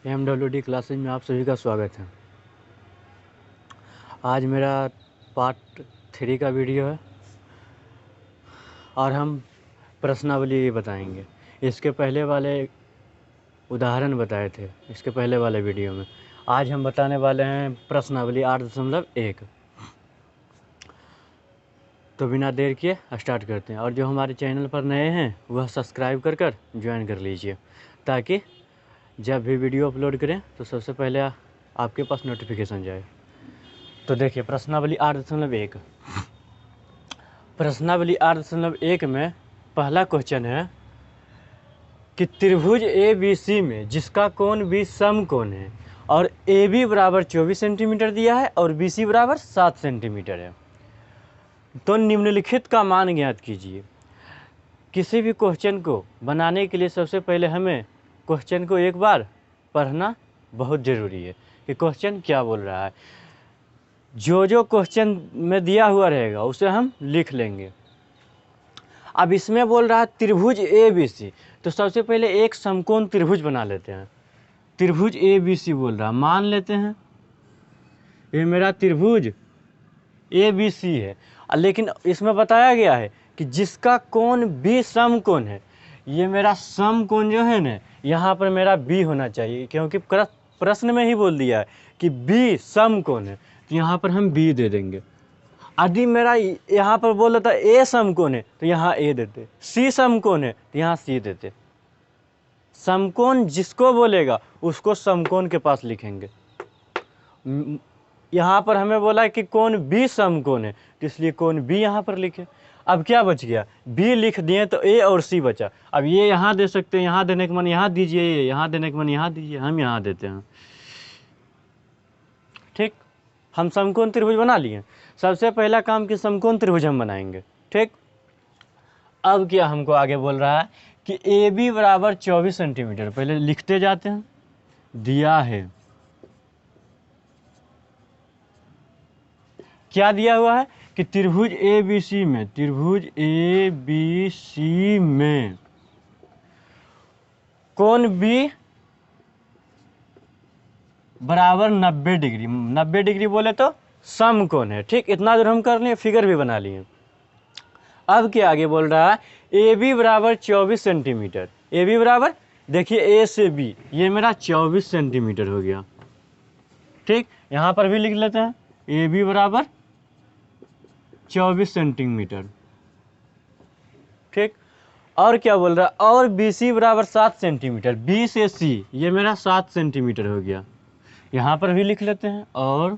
MWD classes में आप सभी का स्वागत है। आज मेरा पार्ट 3 का वीडियो है और हम प्रश्नावली बताएंगे। इसके पहले वाले उदाहरण बताए थे इसके पहले वाले वीडियो में। आज हम बताने वाले हैं प्रश्नावली 8.1। तो बिना देर किए स्टार्ट करते हैं। और जो हमारे चैनल पर नए हैं वह सब्सक्राइब कर ज्वाइन कर लीजिए, ताकि जब भी वीडियो अपलोड करें तो सबसे पहले आपके पास नोटिफिकेशन जाए। तो देखिए प्रश्नावली 8.1। प्रश्नावली 8.1 में पहला क्वेश्चन है कि त्रिभुज ABC में जिसका कोण भी समकोण है और AB बराबर 24 सेंटीमीटर दिया है और BC बराबर 7 सेंटीमीटर है, तो निम्नलिखित का मान ज्ञात कीजिए। किसी भी क्वेश्चन को बनाने के लिए सबसे पहले हमें क्वेश्चन को एक बार पढ़ना बहुत ज़रूरी है कि क्वेश्चन क्या बोल रहा है। जो क्वेश्चन में दिया हुआ रहेगा उसे हम लिख लेंगे। अब इसमें बोल रहा है त्रिभुज ABC, तो सबसे पहले एक समकोण त्रिभुज बना लेते हैं। त्रिभुज ABC बोल रहा है, मान लेते हैं ये मेरा त्रिभुज ABC है, लेकिन इसमें बताया गया है कि जिसका कोण भी समकोण है। ये मेरा समकोण जो है ना, यहाँ पर मेरा B होना चाहिए, क्योंकि प्रश्न में ही बोल दिया है कि B समकोण है, तो यहाँ पर हम B दे देंगे। यदि मेरा यहाँ पर बोल देता A समकोण है तो यहाँ A देते, C समकोण है तो यहाँ C देते। समकोण जिसको बोलेगा उसको समकोण के पास लिखेंगे। यहाँ पर हमें बोला है कि कोण B समकोण है, तो इसलिए कोण B यहाँ पर लिखे। अब क्या बच गया, B लिख दिए तो A और C बचा। अब ये यहाँ दे सकते हैं, यहाँ देने के मन यहाँ दीजिए, यहाँ देने के मन यहाँ दीजिए, हम यहाँ देते हैं। ठीक, हम समकोण त्रिभुज बना लिए। सबसे पहला काम कि समकोण त्रिभुज हम बनाएंगे। ठीक, अब क्या हमको आगे बोल रहा है कि AB बराबर 24 सेंटीमीटर। पहले लिखते जाते हैं। दिया है, क्या दिया हुआ है कि त्रिभुज ABC में कोण B बराबर 90 डिग्री। 90 डिग्री बोले तो समकोण है। ठीक, इतना दूर हम कर लिए, फिगर भी बना लिए। अब क्या आगे बोल रहा है, AB बराबर 24 सेंटीमीटर। AB बराबर, देखिए A से B ये मेरा 24 सेंटीमीटर हो गया। ठीक, यहाँ पर भी लिख लेते हैं AB बराबर 24 सेंटीमीटर। ठीक, और क्या बोल रहा है, और BC बराबर 7 सेंटीमीटर। B से C ये मेरा 7 सेंटीमीटर हो गया। यहाँ पर भी लिख लेते हैं, और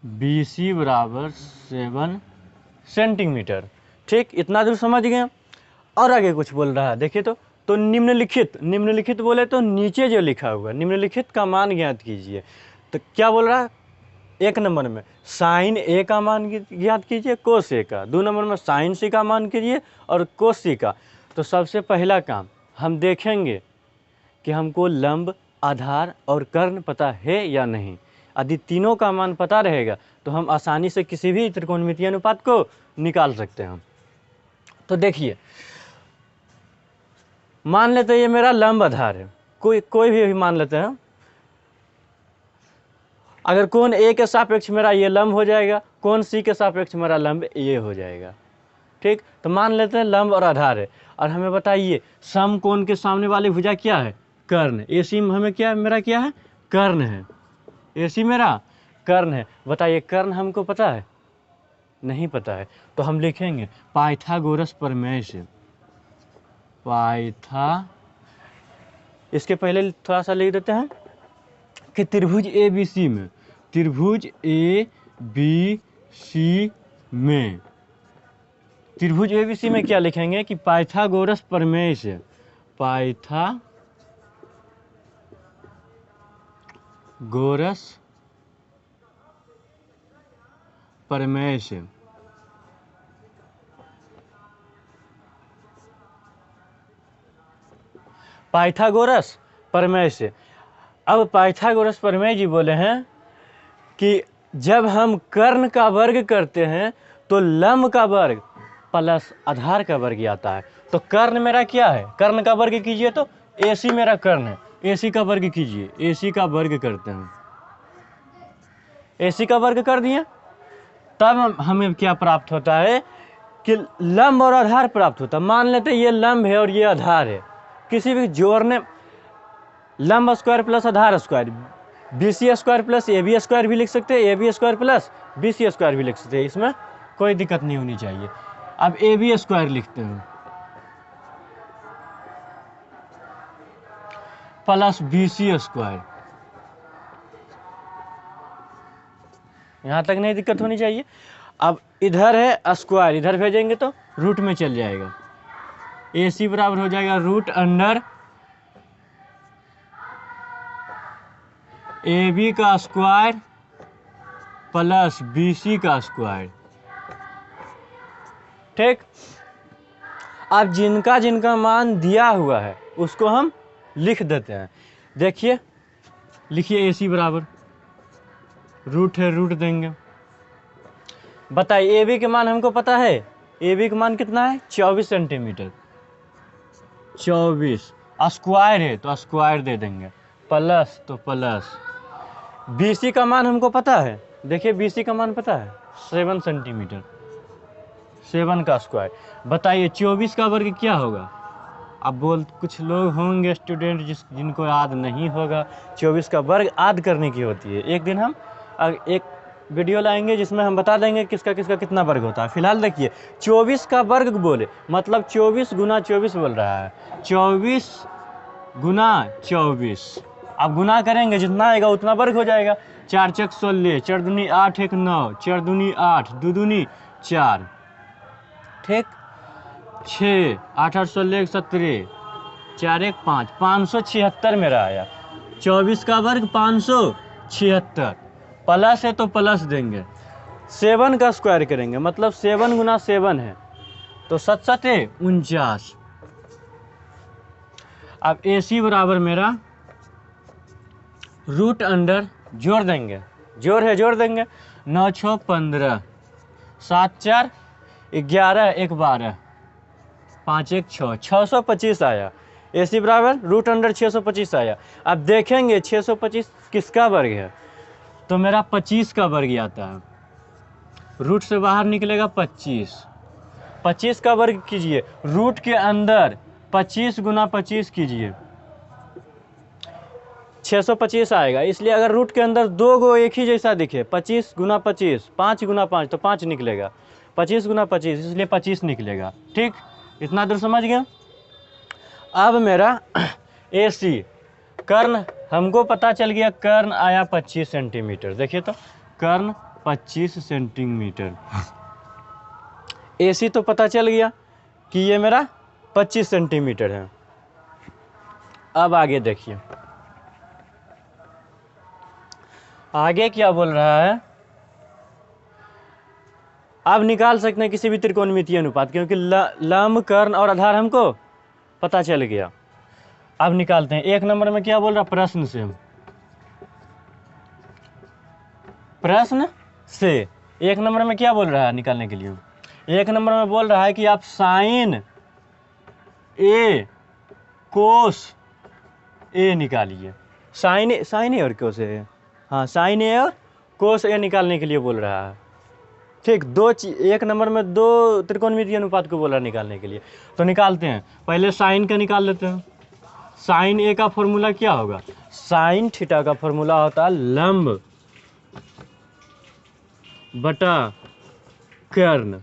BC बराबर 7 सेंटीमीटर। ठीक, इतना दूर समझ गए। और आगे कुछ बोल रहा है, देखिए तो निम्नलिखित बोले तो नीचे जो लिखा हुआ निम्नलिखित का मान ज्ञात कीजिए। तो क्या बोल रहा है, एक नंबर में साइन A का मान ज्ञात कीजिए, कोस A का। 2 नंबर में साइन C का मान कीजिए और कोस C का। तो सबसे पहला काम हम देखेंगे कि हमको लंब, आधार और कर्ण पता है या नहीं। यदि तीनों का मान पता रहेगा तो हम आसानी से किसी भी त्रिकोणमितीय अनुपात को निकाल सकते हैं। तो देखिए, मान लेते हैं ये मेरा लंब आधार है, कोई भी मान लेते हैं। अगर कोण A के सापेक्ष मेरा ये लंब हो जाएगा, कोण C के सापेक्ष मेरा लंब ये हो जाएगा। ठीक, तो मान लेते हैं लंब और आधार है। और हमें बताइए समकोण के सामने वाली भुजा क्या है, कर्ण। AC में हमें क्या, मेरा क्या है, कर्ण है। AC मेरा कर्ण है। बताइए कर्ण हमको पता है, नहीं पता है, तो हम लिखेंगे पाइथागोरस प्रमेय से। इसके पहले थोड़ा सा लिख देते हैं कि त्रिभुज ABC में क्या लिखेंगे कि पाइथागोरस प्रमेय से। पाइथागोरस प्रमेय से पाइथागोरस प्रमेय से। अब पाइथागोरस प्रमेय जी बोले हैं कि जब हम कर्ण का वर्ग करते हैं तो लंब का वर्ग प्लस आधार का वर्ग आता है। तो कर्ण मेरा क्या है, कर्ण का वर्ग कीजिए तो AC मेरा कर्ण है, AC का वर्ग कीजिए, AC का वर्ग करते हैं, AC का वर्ग कर दिए, तब हमें क्या प्राप्त होता है कि लंब और आधार प्राप्त होता है। मान लेते हैं ये लंब है और ये आधार है, किसी भी जोड़ने लंब स्क्वायर प्लस आधार square, BC square plus AB square भी लिख सकते हैं, AB square plus BC square भी लिख सकते हैं, इसमें कोई दिक्कत नहीं होनी चाहिए। अब AB स्क्वायर लिखते हैं प्लस BC स्क्वायर, यहाँ तक नहीं दिक्कत होनी चाहिए। अब इधर है स्क्वायर, इधर भेजेंगे तो रूट में चल जाएगा, AC बराबर हो जाएगा रूट अंडर AB का स्क्वायर प्लस BC का स्क्वायर। ठीक, अब जिनका जिनका मान दिया हुआ है उसको हम लिख देते हैं। देखिए, लिखिए AC बराबर रूट है, रूट देंगे। बताइए AB के मान हमको पता है, AB का मान कितना है 24 सेंटीमीटर, 24, स्क्वायर है तो स्क्वायर दे देंगे, प्लस तो प्लस। BC का मान हमको पता है, देखिए BC का मान पता है 7 सेंटीमीटर, 7 का स्क्वायर। बताइए 24 का वर्ग क्या होगा। अब कुछ लोग होंगे स्टूडेंट जिनको याद नहीं होगा, 24 का वर्ग याद करने की होती है। एक दिन हम एक वीडियो लाएंगे जिसमें हम बता देंगे किसका किसका कितना वर्ग होता है। फिलहाल देखिए 24 का वर्ग बोले मतलब 24 गुना 24 बोल रहा है, 24 गुना 24। अब गुना करेंगे जितना आएगा उतना वर्ग हो जाएगा। 4 चक 16, 4 दूनी 8, 1 9, 4 दूनी 8, 2 दूनी 4, ठीक, 6, 8 8 16 17, 4 1 5, 576 मेरा आया। 24 का वर्ग 576, प्लस है तो प्लस देंगे, 7 का स्क्वायर करेंगे मतलब 7 गुना 7 है तो 7 7 49। अब AC बराबर मेरा रूट अंडर जोड़ देंगे, जोड़ है जोड़ देंगे, 9 6 15, 7 4 11, 1 12, 5 1 6, 625 आया। AC बराबर रूट अंडर 625 आया। अब देखेंगे 625 किसका वर्ग है, तो मेरा 25 का वर्ग आता है, रूट से बाहर निकलेगा 25, 25 का वर्ग कीजिए, रूट के अंदर 25 गुना 25 कीजिए, 625 आएगा। इसलिए अगर रूट के अंदर दो गो एक ही जैसा दिखे, 25 गुना 25, 5 गुना 5 तो 5 निकलेगा, 25 गुना 25 इसलिए 25 निकलेगा। ठीक, इतना दूर समझ गया। अब मेरा AC कर्ण हमको पता चल गया, कर्ण आया 25 सेंटीमीटर। देखिए तो कर्ण 25 सेंटीमीटर, AC तो पता चल गया कि ये मेरा 25 सेंटीमीटर है। अब आगे देखिए, आगे क्या बोल रहा है। अब निकाल सकते हैं किसी भी त्रिकोणमितीय अनुपात, क्योंकि लंब कर्ण और आधार हमको पता चल गया। अब निकालते हैं। एक नंबर में क्या बोल रहा, प्रश्न से एक नंबर में क्या बोल रहा है निकालने के लिए, एक नंबर में बोल रहा है कि आप साइन ए कोस ए निकालिए। साइन ए और कोस ए, हाँ साइन ए और कोस ए निकालने के लिए बोल रहा है। ठीक, एक नंबर में दो त्रिकोणमितीय अनुपात को बोल रहा है निकालने के लिए। तो निकालते हैं, पहले साइन का निकाल लेते हैं। साइन ए का फॉर्मूला क्या होगा, साइन थीटा का फॉर्मूला होता है लंब बटा कर्ण।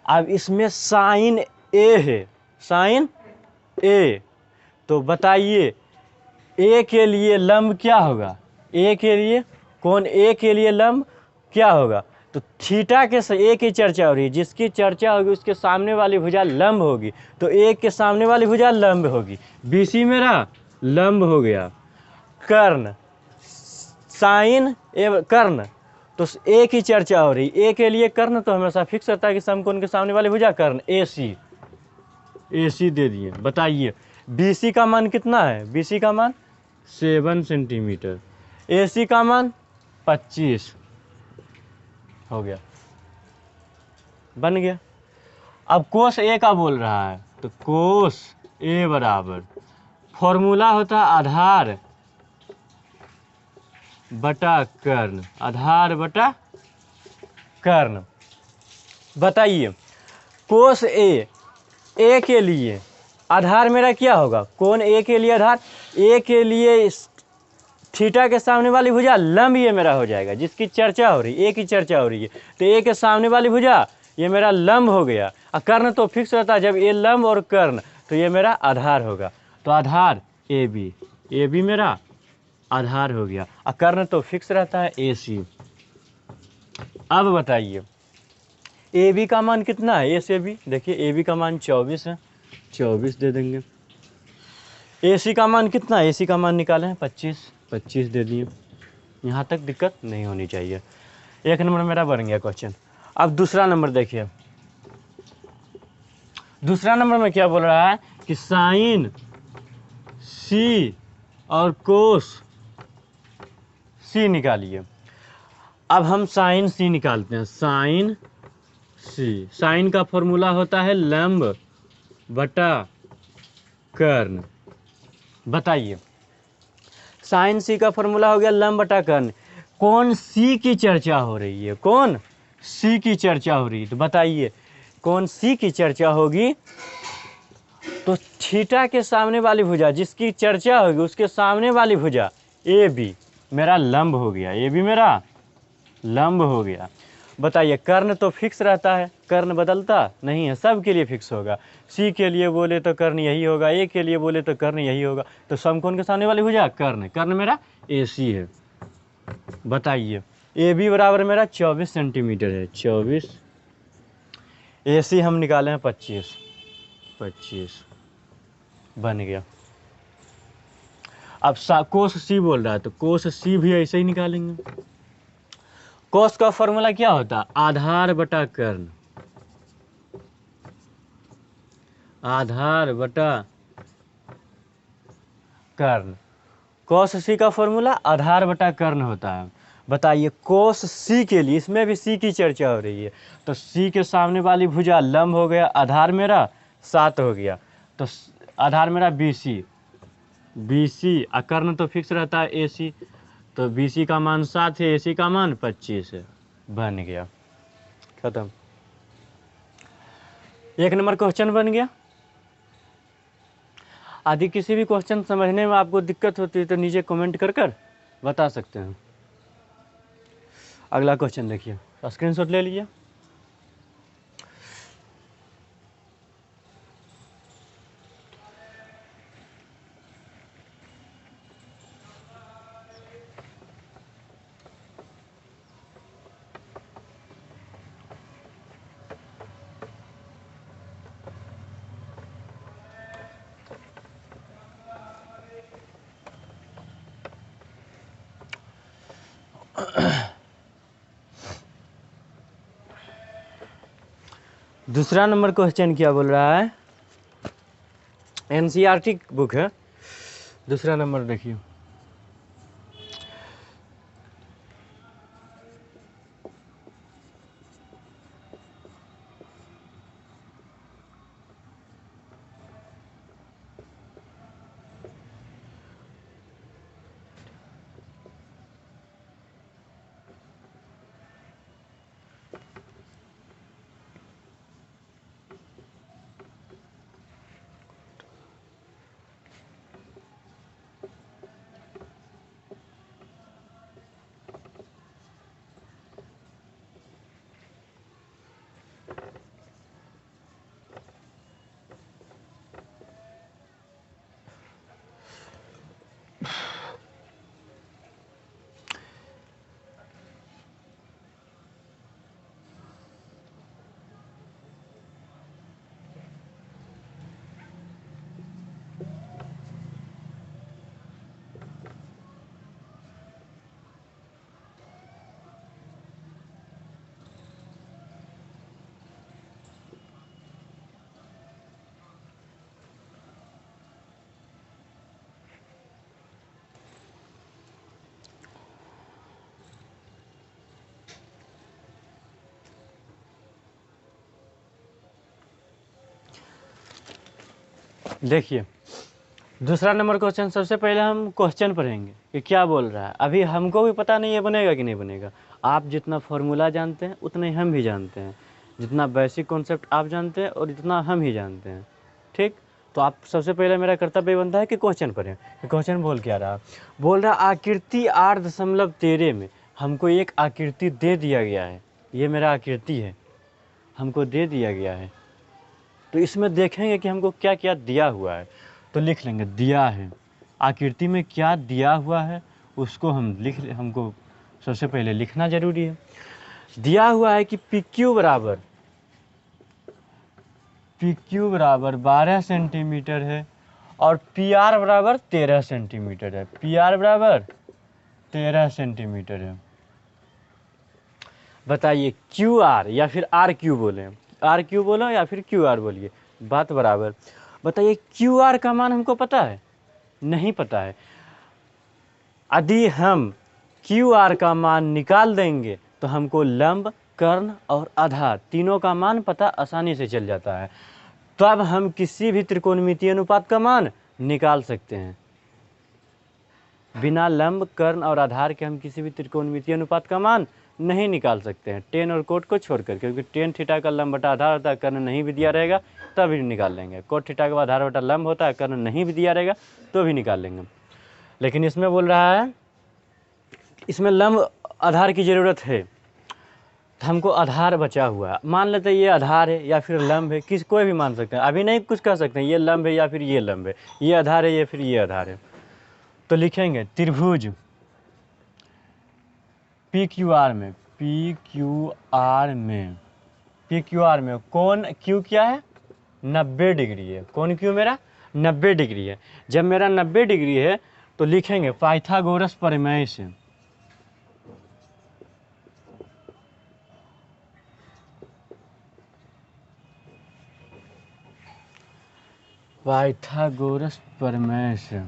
अब इसमें साइन ए है, साइन ए, तो बताइए ए के लिए लंब क्या होगा, ए के लिए कौन, ए के लिए लंब क्या होगा, तो थीटा के ए की चर्चा हो रही है, जिसकी चर्चा होगी उसके सामने वाली भुजा लंब होगी, तो ए के सामने वाली भुजा लंब होगी। BC मेरा लंब हो गया। कर्ण साइन ए कर्ण, तो ए की चर्चा हो रही, ए के लिए कर्ण तो हमेशा फिक्स रहता है कि समकोण के सामने वाली भुजा कर्ण, AC दे दिए। बताइए BC का मान कितना है, BC का मान 7 सेंटीमीटर, AC का मान 25 हो गया, बन गया। अब कोस ए का बोल रहा है, तो कोस ए बराबर फॉर्मूला होता है आधार बटा कर्ण, आधार बटा कर्ण। बताइए कोस ए के लिए आधार मेरा क्या होगा, कोण ए के लिए आधार, ए के लिए थीटा के सामने वाली भुजा लंब ये मेरा हो जाएगा, जिसकी चर्चा हो रही है, ए की चर्चा हो रही है, तो ए के सामने वाली भुजा ये मेरा लंब हो गया। और कर्ण तो फिक्स रहता है, जब ए लंब और कर्ण तो ये मेरा आधार होगा, तो आधार ए बी मेरा आधार हो गया, और कर्ण तो फिक्स रहता है ए सी। अब बताइए ए बी का मान कितना है, ए से बी, देखिए ए बी का मान 24 है, 24 दे देंगे। ए सी का मान कितना है, ए सी का मान निकाले हैं 25, 25 दे दिए। यहाँ तक दिक्कत नहीं होनी चाहिए। एक नंबर मेरा बन गया क्वेश्चन। अब दूसरा नंबर देखिए, दूसरा नंबर में क्या बोल रहा है कि साइन सी और कोस सी निकालिए। अब हम साइन सी निकालते हैं, साइन सी, साइन का फॉर्मूला होता है लंब बटा कर्ण। बताइए साइन सी का फॉर्मूला हो गया लंब बटा कर्ण, कौन सी की चर्चा हो रही है, कौन सी की चर्चा हो रही है, तो बताइए कौन सी की चर्चा होगी, तो थीटा के सामने वाली भुजा जिसकी चर्चा होगी उसके सामने वाली भुजा ए बी मेरा लंब हो गया, ए बी मेरा लंब हो गया। बताइए कर्ण तो फिक्स रहता है, कर्ण बदलता नहीं है, सब के लिए फिक्स होगा, सी के लिए बोले तो कर्ण यही होगा, ए के लिए बोले तो कर्ण यही होगा, तो समकोण के सामने वाली भुजा कर्ण, कर्ण मेरा ए सी है। बताइए ए बी बराबर मेरा 24 सेंटीमीटर है, 24, ए सी हम निकाले हैं 25, 25 बन गया। अब कोस सी बोल रहा है तो कोस सी भी ऐसे ही निकालेंगे। कोस का फॉर्मूला क्या होता है, आधार बटा कर्ण, आधार बटा कर्ण। कोस सी का फॉर्मूला आधार बटा कर्ण होता है। बताइए कोस सी के लिए, इसमें भी सी की चर्चा हो रही है, तो सी के सामने वाली भुजा लंब हो गया, आधार मेरा 7 हो गया, तो आधार मेरा बी सी, और कर्ण तो फिक्स रहता है ए सी, तो बी सी का मान 7 है, ए सी का मान 25 है, बन गया, खत्म। एक नंबर क्वेश्चन बन गया। आदि किसी भी क्वेश्चन समझने में आपको दिक्कत होती है तो नीचे कमेंट कर बता सकते हैं। अगला क्वेश्चन देखिए, स्क्रीनशॉट ले लीजिए। दूसरा नंबर क्वेश्चन क्या बोल रहा है, एनसीईआरटी बुक है, दूसरा नंबर देखिए। देखिए दूसरा नंबर क्वेश्चन, सबसे पहले हम क्वेश्चन पढ़ेंगे कि क्या बोल रहा है। अभी हमको भी पता नहीं है बनेगा कि नहीं बनेगा। आप जितना फॉर्मूला जानते हैं उतना ही हम भी जानते हैं, जितना बेसिक कॉन्सेप्ट आप जानते हैं और इतना हम ही जानते हैं। ठीक, तो आप सबसे पहले मेरा कर्तव्य बनता है कि क्वेश्चन पढ़ें। क्वेश्चन बोल क्या रहा, बोल रहा आकृति 8.13 में हमको एक आकृति दे दिया गया है। ये मेरा आकृति है, हमको दे दिया गया है। तो इसमें देखेंगे कि हमको क्या क्या दिया हुआ है। तो लिख लेंगे दिया है, आकृति में क्या दिया हुआ है उसको हमको सबसे पहले लिखना जरूरी है। दिया हुआ है कि पी क्यू बराबर 12 सेंटीमीटर है और पी आर बराबर 13 सेंटीमीटर है। पी आर बराबर 13 सेंटीमीटर है। बताइए क्यू आर या फिर आर क्यू बोले, आर क्यू बोलो या फिर क्यू आर बोलिए, बात बराबर। बताइए क्यू आर का मान हमको पता है? नहीं पता है। यदि हम क्यू आर का मान निकाल देंगे तो हमको लंब, कर्ण और आधार तीनों का मान पता आसानी से चल जाता है। तब हम किसी भी त्रिकोणमितीय अनुपात का मान निकाल सकते हैं। बिना लंब, कर्ण और आधार के हम किसी भी त्रिकोणमितीय अनुपात का मान नहीं निकाल सकते हैं, टेन और कोट को छोड़कर, क्योंकि टेन थीटा का लंब बटा आधार होता है, कर्ण नहीं भी दिया रहेगा तब भी निकाल लेंगे। कोट थीटा का आधार बटा लंब होता है, कर्ण नहीं भी दिया रहेगा तो भी निकाल लेंगे। लेकिन इसमें बोल रहा है इसमें लंब आधार की ज़रूरत है, तो हमको आधार बचा हुआ है। मान लेते हैं ये आधार है या फिर लंब है, कोई भी मान सकते हैं। अभी नहीं कुछ कह सकते हैं ये लंब है या फिर ये लंब है, ये आधार है या फिर ये आधार है। तो लिखेंगे त्रिभुज पी क्यू आर में कौन क्यू क्या है? 90 डिग्री है। कौन क्यू मेरा 90 डिग्री है। जब मेरा 90 डिग्री है तो लिखेंगे पाइथागोरस प्रमेय से। पाइथागोरस प्रमेय से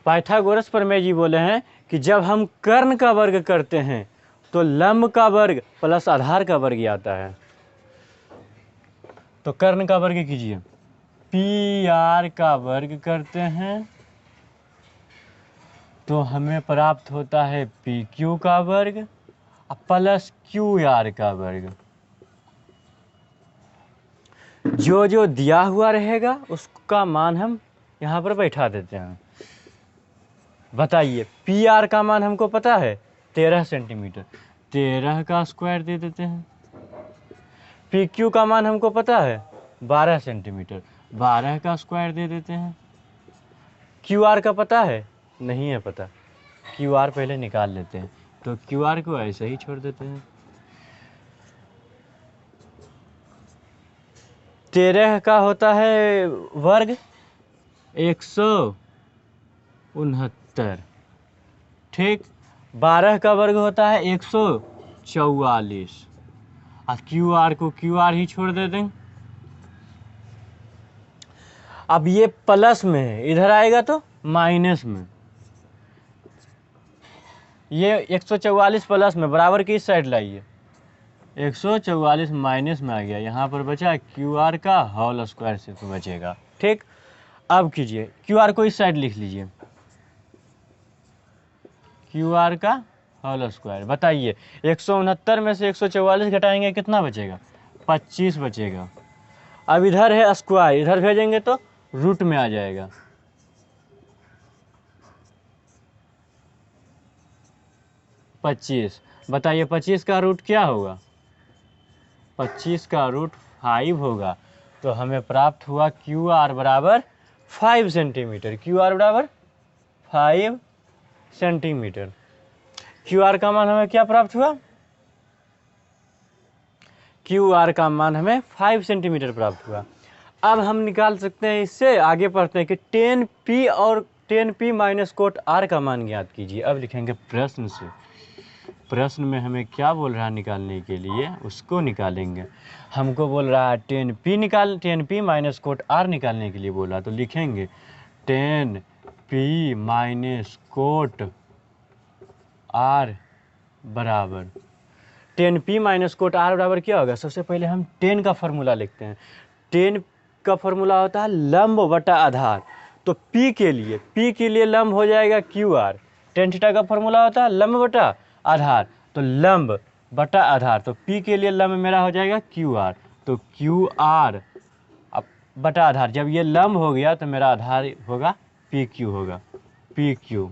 पाइथागोरस प्रमेय जी बोले हैं कि जब हम कर्ण का वर्ग करते हैं तो लंब का वर्ग प्लस आधार का वर्ग आता है। तो कर्ण का वर्ग कीजिए, पी आर का वर्ग करते हैं तो हमें प्राप्त होता है पी क्यू का वर्ग प्लस क्यू आर का वर्ग। जो जो दिया हुआ रहेगा उसका मान हम यहाँ पर बैठा देते हैं। बताइए पी आर का मान हमको पता है 13 सेंटीमीटर, 13 का स्क्वायर दे देते हैं। पी क्यू का मान हमको पता है 12 सेंटीमीटर, 12 का स्क्वायर दे देते हैं। क्यू आर का पता है? नहीं है पता, क्यू आर पहले निकाल लेते हैं। तो क्यू आर को ऐसे ही छोड़ देते हैं। 13 का होता है वर्ग 169, ठीक। 12 का वर्ग होता है 144 और क्यू आर को क्यू आर ही छोड़ दे दें। अब ये प्लस में है, इधर आएगा तो माइनस में। ये 144 प्लस में, बराबर की इस साइड लाइए। 144 माइनस में आ गया, यहाँ पर बचा क्यू आर का होल स्क्वायर से तो बचेगा, ठीक। अब कीजिए क्यू आर को इस साइड लिख लीजिए, क्यू आर का होल स्क्वायर। बताइए 169 में से 144 घटाएंगे कितना बचेगा? 25 बचेगा। अब इधर है स्क्वायर, इधर भेजेंगे तो रूट में आ जाएगा। पच्चीस। बताइए 25 का रूट क्या होगा? 25 का रूट 5 होगा। तो हमें प्राप्त हुआ क्यू आर बराबर 5 सेंटीमीटर। क्यू आर बराबर 5 सेंटीमीटर। क्यू आर का मान हमें क्या प्राप्त हुआ? क्यू आर का मान हमें 5 सेंटीमीटर प्राप्त हुआ। अब हम निकाल सकते हैं, इससे आगे पढ़ते हैं कि 10p और 10p माइनस कोट आर का मान ज्ञात कीजिए। अब लिखेंगे प्रश्न से, प्रश्न में हमें क्या बोल रहा है निकालने के लिए, उसको निकालेंगे। हमको बोल रहा है 10p माइनस कोट आर निकालने के लिए बोला, तो लिखेंगे 10 पी माइनस कोट आर बराबर, ten P minus quote R बराबर क्या होगा? सबसे पहले हम टेन का फॉर्मूला लिखते हैं। टेन का फॉर्मूला होता है लंब बटा आधार। तो पी के लिए लंब हो जाएगा क्यू आर। टेन थीटा का फॉर्मूला होता है लंब बटा आधार, तो लंब बटा आधार, तो पी के लिए लंब मेरा हो जाएगा क्यू आर। तो क्यू आर बटा आधार, जब ये लंब हो गया तो मेरा आधार होगा पी क्यू होगा, पी क्यू।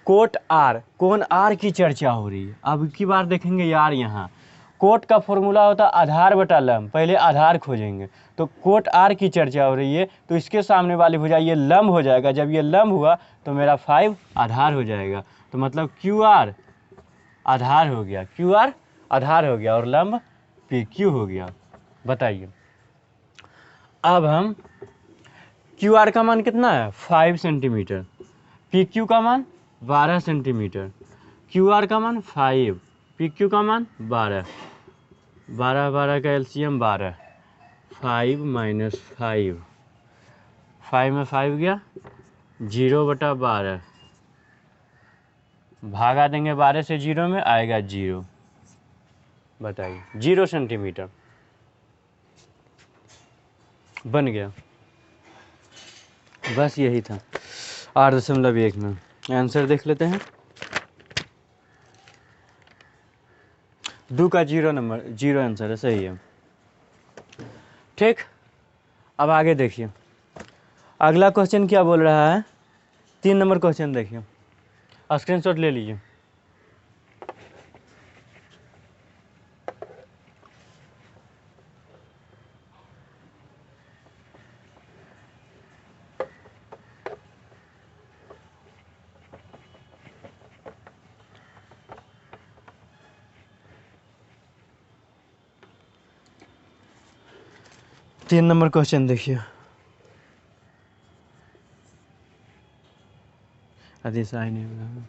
कोट आर, कोण आर की चर्चा हो रही है। अब की बार देखेंगे यार, यहाँ कोट का फॉर्मूला होता है आधार बटा लंब, पहले आधार खोजेंगे। तो कोट आर की चर्चा हो रही है, तो इसके सामने वाली भुजा ये लंब हो जाएगा। जब ये लंब हुआ तो मेरा 5 आधार हो जाएगा। तो मतलब क्यू आर आधार हो गया, क्यू आर आधार हो गया और लंब पी क्यू हो गया। बताइए, अब हम क्यू आर का मान कितना है? 5 सेंटीमीटर। पी क्यू का मान 12 सेंटीमीटर। क्यू आर का मान 5, पी क्यू का मान 12। 12 का एलसीएम 12। 5 माइनस 5, 5 में 5 गया, 0/12। भागा देंगे 12 से 0 में, आएगा 0। बताइए, 0 सेंटीमीटर बन गया। बस यही था, 8.1 में। आंसर देख लेते हैं। 2 का 0 नंबर, 0 आंसर है, सही है। ठीक, अब आगे देखिए, अगला क्वेश्चन क्या बोल रहा है? 3 नंबर क्वेश्चन देखिए, स्क्रीनशॉट ले लीजिए। तीन नंबर क्वेश्चन देखिए। अधिसाई नहीं बना।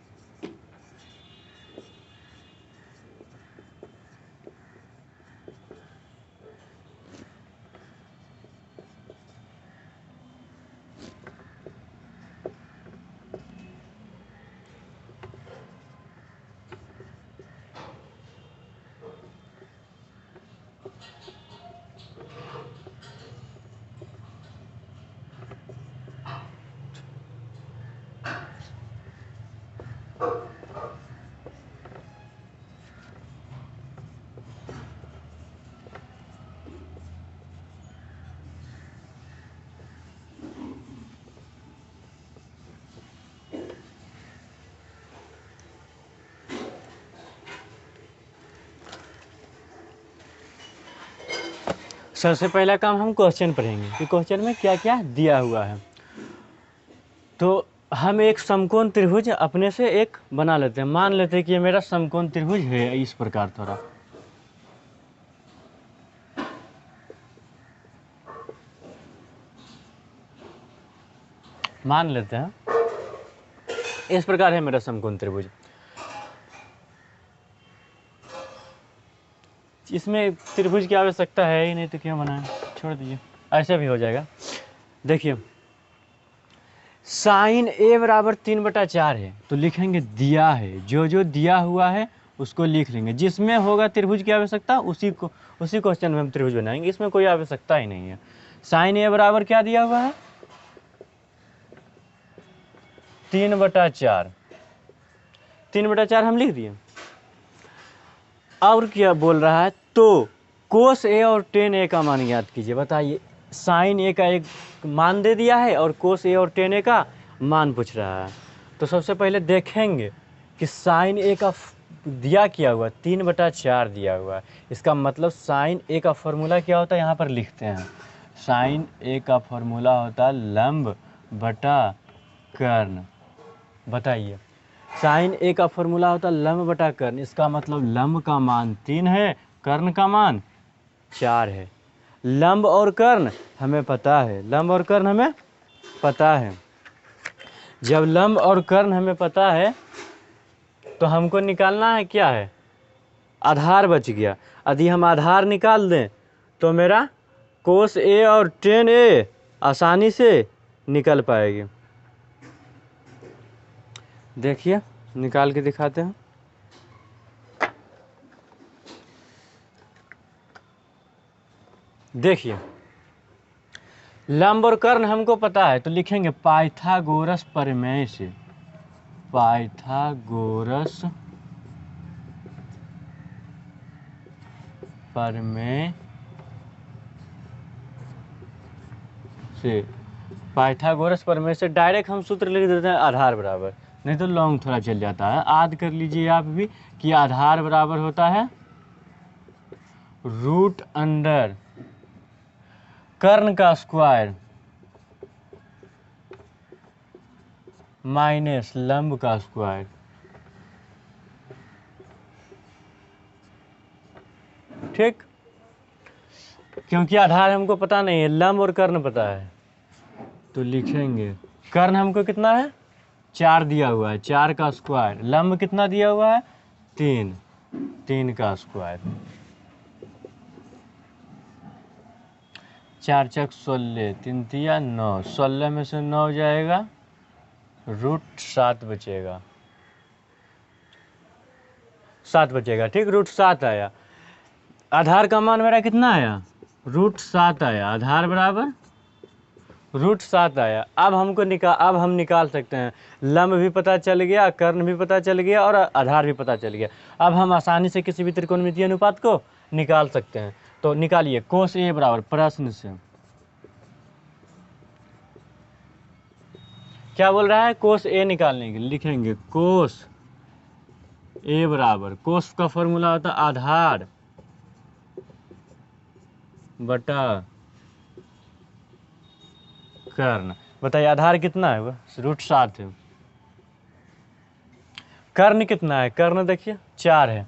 सबसे पहला काम हम क्वेश्चन पढ़ेंगे कि क्वेश्चन में क्या क्या दिया हुआ है। तो हम एक समकोण त्रिभुज अपने से एक बना लेते हैं। मान लेते हैं कि ये मेरा समकोण त्रिभुज है इस प्रकार, थोड़ा मान लेते हैं इस प्रकार है मेरा समकोण त्रिभुज। इसमें त्रिभुज की आवश्यकता है ही नहीं, तो क्यों बनाएं, छोड़ दीजिए, ऐसे भी हो जाएगा। देखिए, साइन ए बराबर 3/4 है, तो लिखेंगे दिया है, जो जो दिया हुआ है उसको लिख लेंगे। जिसमें होगा त्रिभुज की आवश्यकता उसी क्वेश्चन में हम त्रिभुज बनाएंगे, इसमें कोई आवश्यकता ही नहीं है। साइन ए बराबर क्या दिया हुआ है? 3/4। 3/4 हम लिख दिए। और क्या बोल रहा है? तो कोस ए और टेन ए का मान ज्ञात कीजिए। बताइए, साइन ए का एक मान दे दिया है और कोस ए और टेन ए का मान पूछ रहा है। तो सबसे पहले देखेंगे कि साइन ए का दिया क्या हुआ, 3/4 दिया हुआ है। इसका मतलब साइन ए का फॉर्मूला क्या होता है, यहाँ पर लिखते हैं। साइन ए का फॉर्मूला होता है लंब बटा कर्ण। बताइए, साइन ए का फॉर्मूला होता है लंब बटा कर्ण। इसका मतलब लंब का मान 3 है, कर्ण का मान 4 है। लंब और कर्ण हमें पता है, लंब और कर्ण हमें पता है। जब लंब और कर्ण हमें पता है तो हमको निकालना है क्या है? आधार बच गया। यदि हम आधार निकाल दें तो मेरा कोस ए और टेन ए आसानी से निकल पाएगी। देखिए निकाल के दिखाते हैं। देखिए लंब और कर्ण हमको पता है, तो लिखेंगे पाइथागोरस प्रमेय से, पाइथागोरस प्रमेय से, पाइथागोरस प्रमेय से डायरेक्ट हम सूत्र लिख देते हैं आधार बराबर, नहीं तो लॉन्ग थोड़ा चल जाता है। याद कर लीजिए आप भी कि आधार बराबर होता है रूट अंडर कर्ण का स्क्वायर माइनस लंब का स्क्वायर। ठीक, क्योंकि आधार हमको पता नहीं है, लंब और कर्ण पता है, तो लिखेंगे कर्ण हमको कितना है 4 दिया हुआ है, 4 का स्क्वायर, लंब कितना दिया हुआ है 3, 3 का स्क्वायर, 4 चक 16, 3 तिया 9, 16 में से 9 जाएगा, रूट 7 बचेगा, 7 बचेगा। ठीक, रूट 7 आया। आधार का मान मेरा कितना आया रूट 7 आया, आधार बराबर रूट 7 आया। अब हम निकाल सकते हैं, लंब भी पता चल गया, कर्ण भी पता चल गया और आधार भी पता चल गया। अब हम आसानी से किसी भी त्रिकोणमितीय अनुपात को निकाल सकते हैं। तो निकालिए कोस ए बराबर, प्रश्न से क्या बोल रहा है, कोस ए निकालने के लिए लिखेंगे कोस ए बराबर, कोस का फॉर्मूला होता है आधार बटा कर्ण। बताइए आधार कितना है, वो रूट 7 है। कर्ण कितना है, कर्ण देखिए 4 है।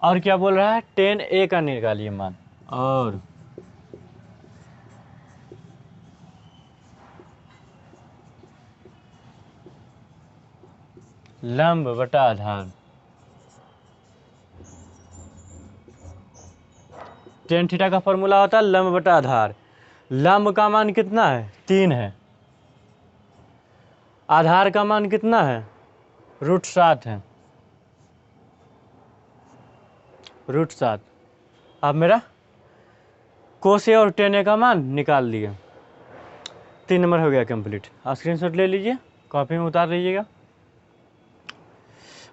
और क्या बोल रहा है, tan a का निकालिए मान, और लंब बटा आधार, tan थीटा का फॉर्मूला होता है लंब बटा आधार। लंब का मान कितना है 3 है, आधार का मान कितना है रूट 7 है, रूट 7। अब मेरा कोस ए और tan a का मान निकाल दिए, 3 नंबर हो गया कंप्लीट। स्क्रीनशॉट ले लीजिए, कॉपी में उतार लीजिएगा।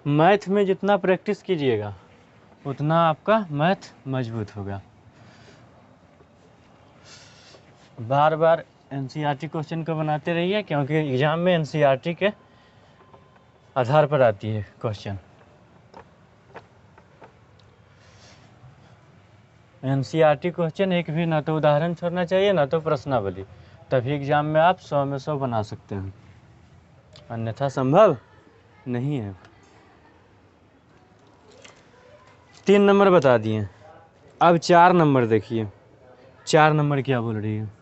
मैथ में जितना प्रैक्टिस कीजिएगा उतना आपका मैथ मजबूत होगा। बार बार एनसीईआरटी क्वेश्चन को बनाते रहिए, क्योंकि एग्जाम में एनसीईआरटी के आधार पर आती है क्वेश्चन। एनसीईआरटी क्वेश्चन एक भी ना तो उदाहरण छोड़ना चाहिए ना तो प्रश्नावली, तभी एग्जाम में आप 100 में 100 बना सकते हैं, अन्यथा संभव नहीं है। 3 नंबर बता दिए, अब 4 नंबर देखिए, 4 नंबर क्या बोल रही है।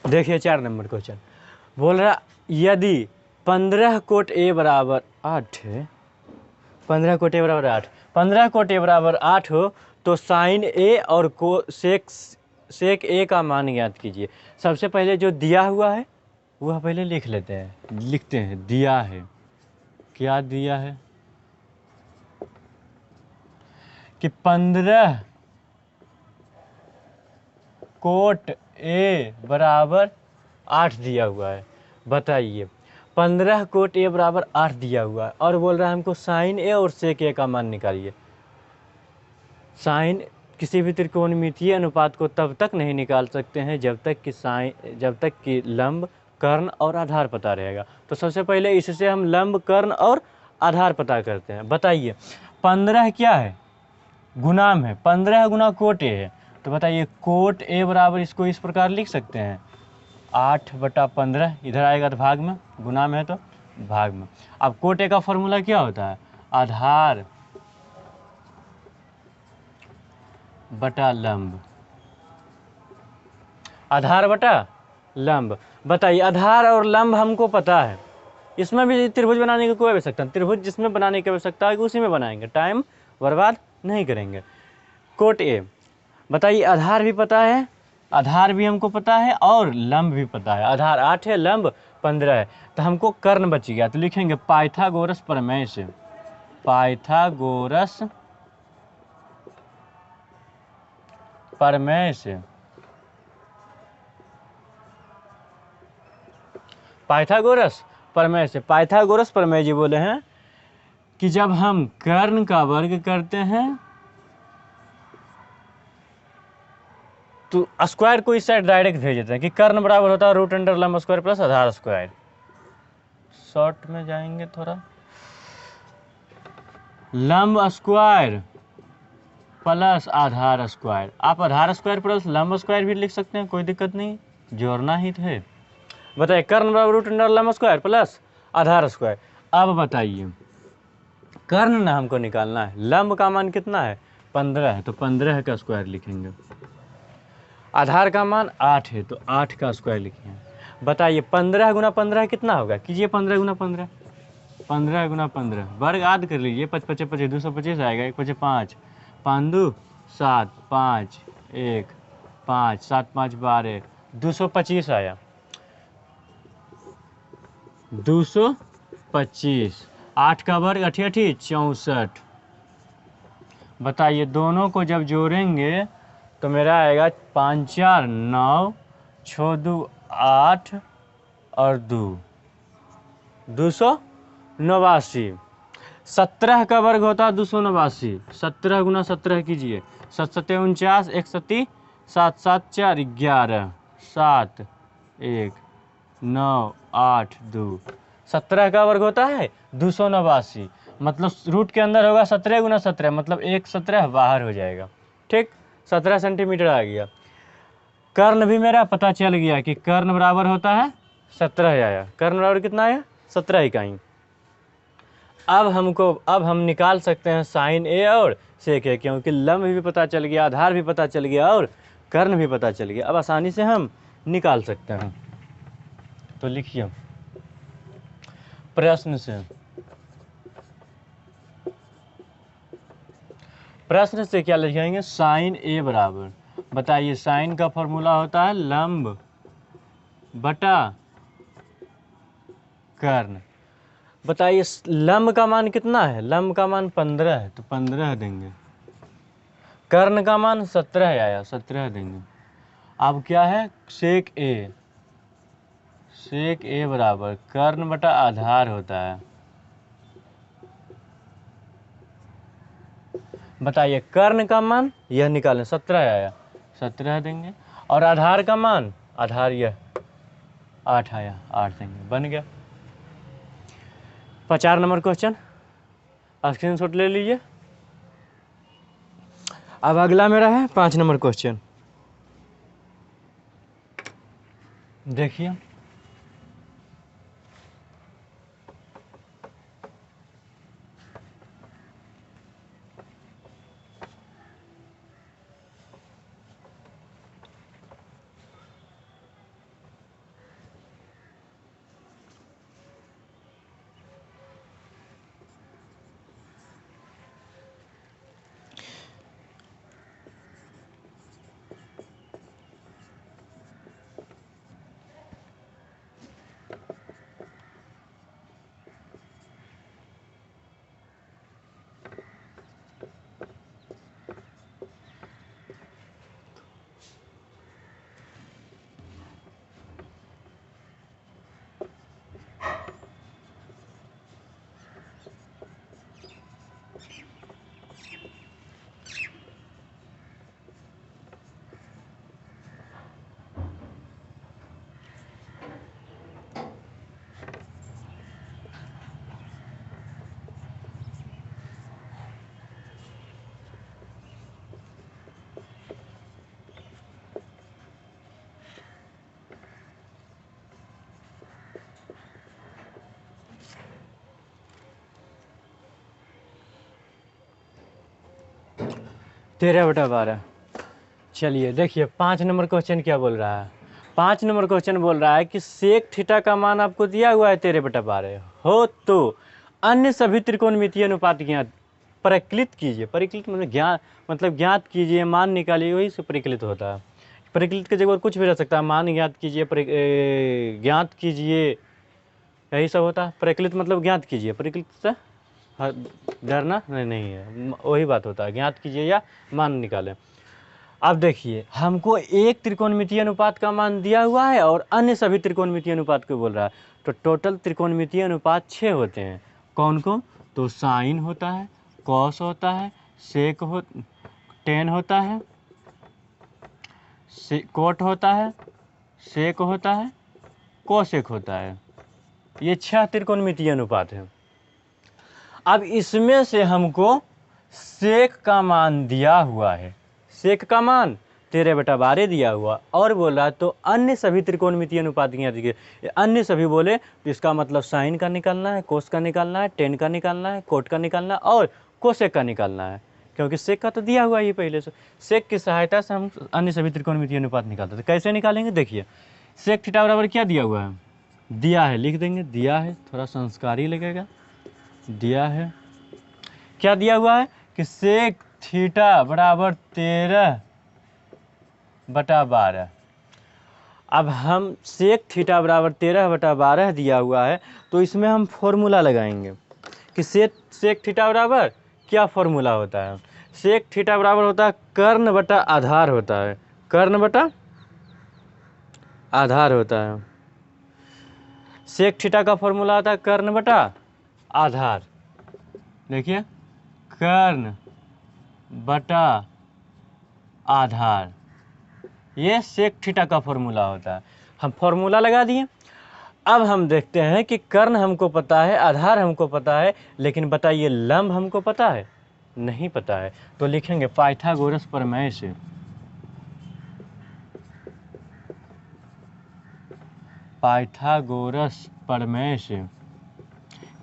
देखिए 4 नंबर क्वेश्चन बोल रहा, यदि 15 कोट ए बराबर 8 है, 15 कोट ए बराबर 8, 15 कोट ए बराबर 8 हो तो साइन ए और सेक ए का मान ज्ञात कीजिए। सबसे पहले जो दिया हुआ है वह पहले लिख लेते हैं, लिखते हैं दिया है, क्या दिया है कि 15 कोट ए बराबर 8 दिया हुआ है। बताइए 15 कोट ए बराबर 8 दिया हुआ है और बोल रहा है हमको साइन ए और सेक ए का मान निकालिए। साइन किसी भी त्रिकोणमितीय अनुपात को तब तक नहीं निकाल सकते हैं जब तक कि लंब, कर्ण और आधार पता रहेगा। तो सबसे पहले इससे हम लंब, कर्ण और आधार पता करते हैं। बताइए 15 क्या है, गुणाम है, 15 गुना कोट ए है। तो बताइए कोट ए बराबर इसको इस प्रकार लिख सकते हैं 8/15, इधर आएगा तो भाग में, गुना में है तो भाग में। अब कोट ए का फॉर्मूला क्या होता है, आधार बटा लंब, आधार बटा लंब। बताइए आधार और लंब हमको पता है, इसमें भी त्रिभुज बनाने की कोई आवश्यकता नहीं, त्रिभुज जिसमें बनाने की आवश्यकता है उसी में बनाएंगे, टाइम बर्बाद नहीं करेंगे। कोट ए, बताइए आधार भी पता है, आधार भी हमको पता है और लंब भी पता है। आधार 8 है, लंब 15 है, तो हमको कर्ण बच गया। तो लिखेंगे पाइथागोरस प्रमेय से, पाइथागोरस प्रमेय से, पाइथागोरस प्रमेय से। पाइथागोरस प्रमेय जी बोले हैं कि जब हम कर्ण का वर्ग करते हैं तो स्क्वायर को इस साइड डायरेक्ट भेज देते हैं कि कर्ण बराबर होता है रूट अंडर लंब स्क्वायर प्लस आधार स्क्वायर। शॉर्ट में जाएंगे थोड़ा, लंब स्क्वायर प्लस आधार स्क्वायर। आप आधार स्क्वायर प्लस लंब स्क्वायर भी लिख सकते हैं, कोई दिक्कत नहीं, जोड़ना ही है। बताइए कर्ण बराबर रूट अंडर लंब स्क्वायर प्लस आधार स्क्वायर। अब बताइए कर्ण ना हमको निकालना है, लंब का मान कितना है 15 है, तो 15 का स्क्वायर लिखेंगे। आधार का मान 8 है तो 8 का स्क्वायर लिखेंगे। बताइए 15 गुना 15 कितना होगा, कीजिए 15 गुना 15, 15 गुना 15 वर्ग आध कर लीजिए, 5 5 25 225 आएगा, 1 5 5 5 2 7 5 1 5 7 5 12 225 आया, 225। 8 का वर्ग 8 8 64। बताइए दोनों को जब जोड़ेंगे तो मेरा आएगा 5 4 9 6 2 8 और 289। 17 का वर्ग होता है 289, 17 गुना 17 कीजिए, 7 7 49, 1 7 7 7 4 11 7 1 9 8 2। 17 का वर्ग होता है 289, मतलब रूट के अंदर होगा 17 गुना 17, मतलब 1 17 बाहर हो जाएगा। ठीक, 17 सेंटीमीटर आ गया। कर्ण भी मेरा पता चल गया कि कर्ण बराबर होता है 17 आया, कर्ण बराबर कितना आया 17 इकाई। अब हम निकाल सकते हैं साइन ए और सेक ए, क्योंकि लंब भी पता चल गया, आधार भी पता चल गया और कर्ण भी पता चल गया। अब आसानी से हम निकाल सकते हैं। तो लिखिए प्रश्न से क्या लिखेंगे, साइन ए बराबर, बताइए साइन का फॉर्मूला होता है लंब बटा कर्ण। बताइए लंब का मान कितना है, लंब का मान 15 है तो 15 देंगे, कर्ण का मान 17 आया, 17 देंगे। अब क्या है सेक ए, सेक ए बराबर कर्ण बटा आधार होता है। बताइए कर्ण का मान यह निकालें, 17 आया, 17 देंगे, और आधार का मान, आधार यह 8 आया, 8 देंगे, बन गया। 4 नंबर क्वेश्चन स्क्रीनशॉट ले लीजिए। अब अगला मेरा है 5 नंबर क्वेश्चन, देखिए 13/12। चलिए देखिए 5 नंबर क्वेश्चन क्या बोल रहा है। 5 नंबर क्वेश्चन बोल रहा है कि सेक थीटा का मान आपको दिया हुआ है 13/12 हो तो अन्य सभी त्रिकोणमितीय अनुपात ज्ञात परिकलित कीजिए। परिकलित मतलब ज्ञात कीजिए, मान निकालिए, वही से परिकलित होता है। परिकलित की जगह कुछ भी रह सकता है, मान ज्ञात कीजिए, ज्ञात कीजिए, यही सब होता है। परिकलित मतलब ज्ञात कीजिए, परिकलित से डरना नहीं है, वही बात होता है, ज्ञात कीजिए या मान निकालें। अब देखिए हमको एक त्रिकोणमितीय अनुपात का मान दिया हुआ है और अन्य सभी त्रिकोणमितीय अनुपात को बोल रहा है। तो टोटल त्रिकोणमितीय अनुपात 6 होते हैं। कौन कौन? तो साइन होता है, कॉस होता है, टेन होता है, कोट होता है, सेक होता है, कोसेक होता है। ये 6 त्रिकोणमितीय अनुपात है। अब इसमें से हमको सेक का मान दिया हुआ है, सेक का मान 13/12 दिया हुआ और बोल रहा है तो अन्य सभी त्रिकोणमितीय अनुपात दिए। अन्य सभी बोले तो इसका मतलब साइन का निकालना है, कोस का निकालना है, टेन का निकालना है, कोट का निकालना है और कोसेक का निकालना है, क्योंकि सेक का तो दिया हुआ है पहले से। सेक की सहायता से हम अन्य सभी त्रिकोणमितीय अनुपात निकालते थे। कैसे निकालेंगे? देखिए सेक थीटा बराबर क्या दिया हुआ है, दिया है, लिख देंगे दिया है, थोड़ा संस्कारी लगेगा। दिया है, क्या दिया हुआ है कि सेक थीटा बराबर 13/12। अब हम सेक थीटा बराबर 13/12 दिया हुआ है तो इसमें हम फॉर्मूला लगाएंगे कि सेक थीटा बराबर क्या फॉर्मूला होता है। सेक थीटा बराबर होता है कर्ण बटा आधार होता है, कर्ण बटा आधार होता है। सेक थीटा का फॉर्मूला होता है कर्ण बटा आधार। देखिए कर्ण बटा आधार, ये सेक थीटा का फॉर्मूला होता है। हम फॉर्मूला लगा दिए। अब हम देखते हैं कि कर्ण हमको पता है, आधार हमको पता है, लेकिन बताइए लंब हमको पता है? नहीं पता है। तो लिखेंगे पाइथागोरस प्रमेय से, पाइथागोरस प्रमेय से।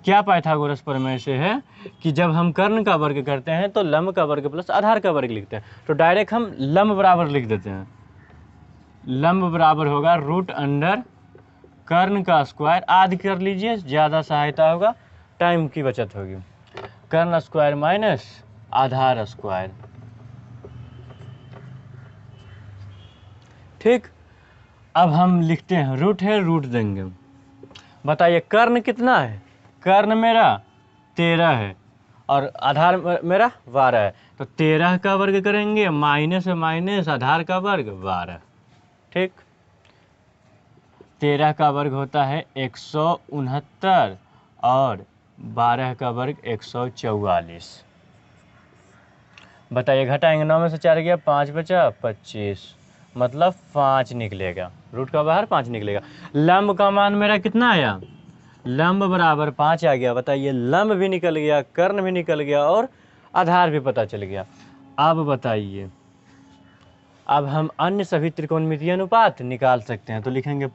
क्या पाइथागोरस प्रमेय से है कि जब हम कर्ण का वर्ग करते हैं तो लंब का वर्ग प्लस आधार का वर्ग लिखते हैं। तो डायरेक्ट हम लंब बराबर लिख देते हैं। लंब बराबर होगा √अंडर कर्ण का स्क्वायर, आदि कर लीजिए, ज़्यादा सहायता होगा, टाइम की बचत होगी। कर्ण स्क्वायर माइनस आधार स्क्वायर। ठीक, अब हम लिखते हैं रूट है, रूट देंगे। बताइए कर्ण कितना है? कर्ण मेरा 13 है और आधार मेरा 12 है। तो 13 का वर्ग करेंगे, माइनस माइनस आधार का वर्ग 12। ठीक, 13 का वर्ग होता है 169 और 12 का वर्ग 144। बताइए घटाएंगे, 9 में से 4 गया, 5 बचा, 25, मतलब 5 निकलेगा। रूट का बाहर 5 निकलेगा। लंब का मान मेरा कितना आया? लंब बराबर 5 आ गया। बताइए लंब भी निकल गया, कर्ण भी निकल गया और आधार भी पता चल गया। अब बताइए, अब हम अन्य सभी त्रिकोणमितीय अनुपात निकाल सकते हैं। तो लिखेंगे,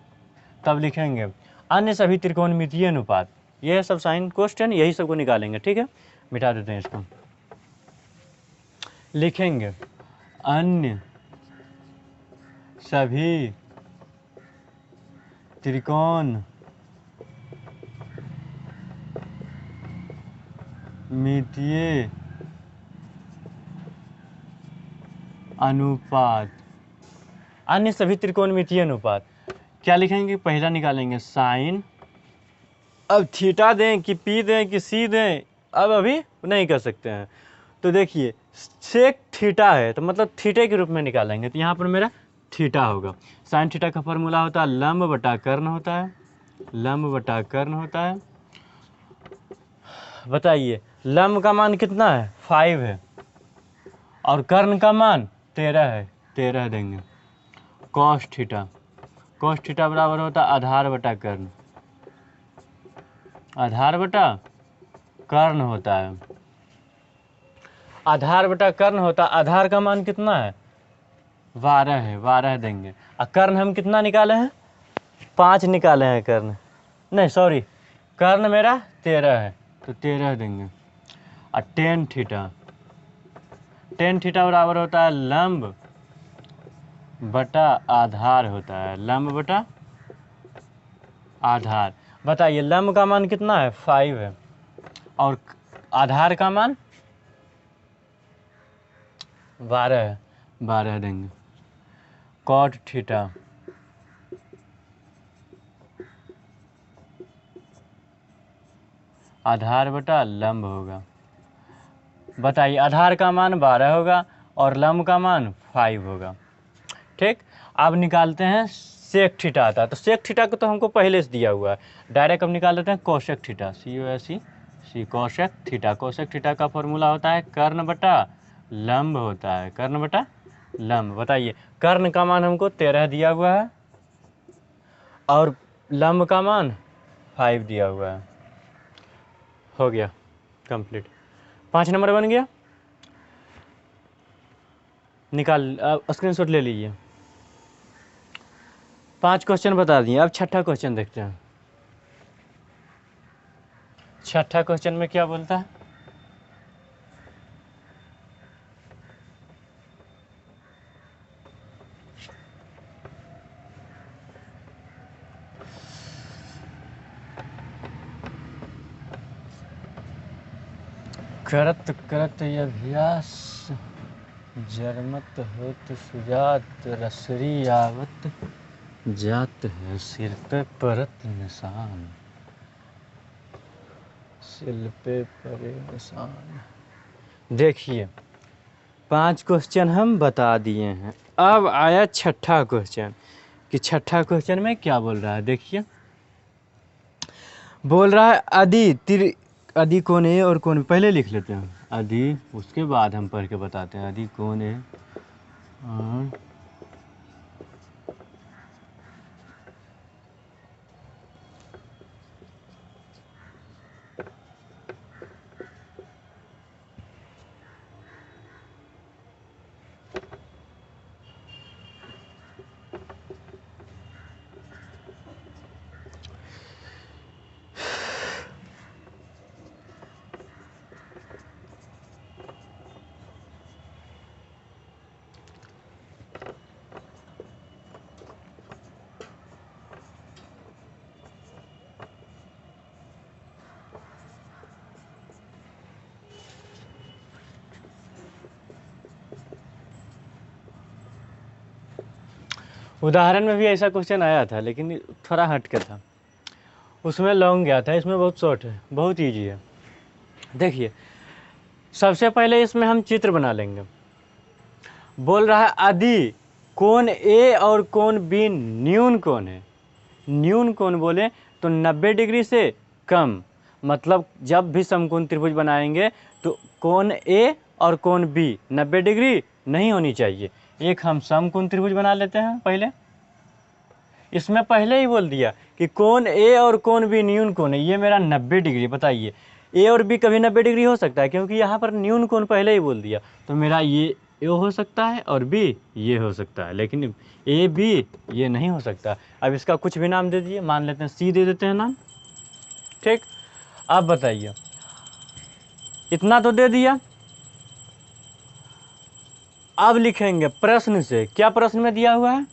तब लिखेंगे अन्य सभी त्रिकोणमितीय अनुपात, ये सब साइन क्वेश्चन यही सबको निकालेंगे। ठीक है, मिटा देते हैं इसको। लिखेंगे अन्य सभी त्रिकोणमितीय अनुपात, अन्य सभी त्रिकोणमितीय अनुपात क्या लिखेंगे? पहला निकालेंगे साइन। अब थीटा दें कि पी दें कि सी दें, अब अभी नहीं कर सकते हैं। तो देखिए सेक थीटा है तो मतलब थीटे के रूप में निकालेंगे, तो यहाँ पर मेरा थीटा होगा। साइन थीटा का फॉर्मूला होता है लंब बटा कर्ण होता है, लंब बटा कर्ण होता है। बताइए लंब का मान कितना है? 5 है और कर्ण का मान 13 है, 13 देंगे। कॉस थीटा, कॉस थीटा बराबर होता है आधार बटा कर्ण, आधार बटा कर्ण होता है। आधार बटा कर्ण होता है, आधार का मान कितना है? 12 है, 12 देंगे। और कर्ण हम कितना निकाले हैं? 5 निकाले हैं कर्ण, नहीं सॉरी, कर्ण मेरा 13 है तो 13 देंगे। और टेन थीटा, टेन थीटा बराबर होता है लंब बटा आधार होता है, लंब बटा आधार। बताइए लंब का मान कितना है 5 है और आधार का मान 12 है, 12 देंगे। कॉट थीटा आधार बटा लंब होगा। बताइए आधार का मान 12 होगा और लंब का मान 5 होगा। ठीक, अब निकालते हैं सेक थीटा आता है, तो सेक थीटा को तो हमको पहले से दिया हुआ है, डायरेक्ट अब निकाल लेते हैं कोसेक थीटा, सी कोसेक थीटा। कोसेक थीटा का फॉर्मूला होता है कर्ण बटा लंब होता है, कर्ण बटा लंब। बताइए कर्ण का मान हमको 13 दिया हुआ है और लंब का मान 5 दिया हुआ है। हो गया कंप्लीट, 5 नंबर बन गया। निकाल स्क्रीनशॉट ले लीजिए। 5 क्वेश्चन बता दिए, अब छठा क्वेश्चन देखते हैं। छठा क्वेश्चन में क्या बोलता है? करत करत अभ्यास जरमत होत सुजात, रसरी आवत जात है सिर पे परत निशान, सिर पे परे निशान। देखिए 5 क्वेश्चन हम बता दिए हैं, अब आया छठा क्वेश्चन कि छठा क्वेश्चन में क्या बोल रहा है। देखिए बोल रहा है अधि कौन ए और कौन, पहले लिख लेते हैं अधि, उसके बाद हम पढ़ के बताते हैं। अधि कौन ए और उदाहरण में भी ऐसा क्वेश्चन आया था लेकिन थोड़ा हट के था, उसमें लॉन्ग गया था, इसमें बहुत शॉर्ट है, बहुत ईजी है। देखिए सबसे पहले इसमें हम चित्र बना लेंगे। बोल रहा है अधि कोण ए और कोण बी न्यून कोण है। न्यून कोण बोले तो 90 डिग्री से कम, मतलब जब भी समकोण त्रिभुज बनाएंगे तो कोण ए और कोण बी 90 डिग्री नहीं होनी चाहिए। एक हम समकोण त्रिभुज बना लेते हैं पहले। इसमें पहले ही बोल दिया कि कोण ए और कोण बी न्यून कोण है, ये मेरा 90 डिग्री। बताइए ए और बी कभी 90 डिग्री हो सकता है, क्योंकि यहाँ पर न्यून कोण पहले ही बोल दिया, तो मेरा ये हो सकता है और बी ये हो सकता है, लेकिन ए बी ये नहीं हो सकता। अब इसका कुछ भी नाम दे दिए, मान लेते हैं सी दे देते हैं नाम। ठीक, अब बताइए इतना तो दे दिया, अब लिखेंगे प्रश्न से। क्या प्रश्न में दिया हुआ है?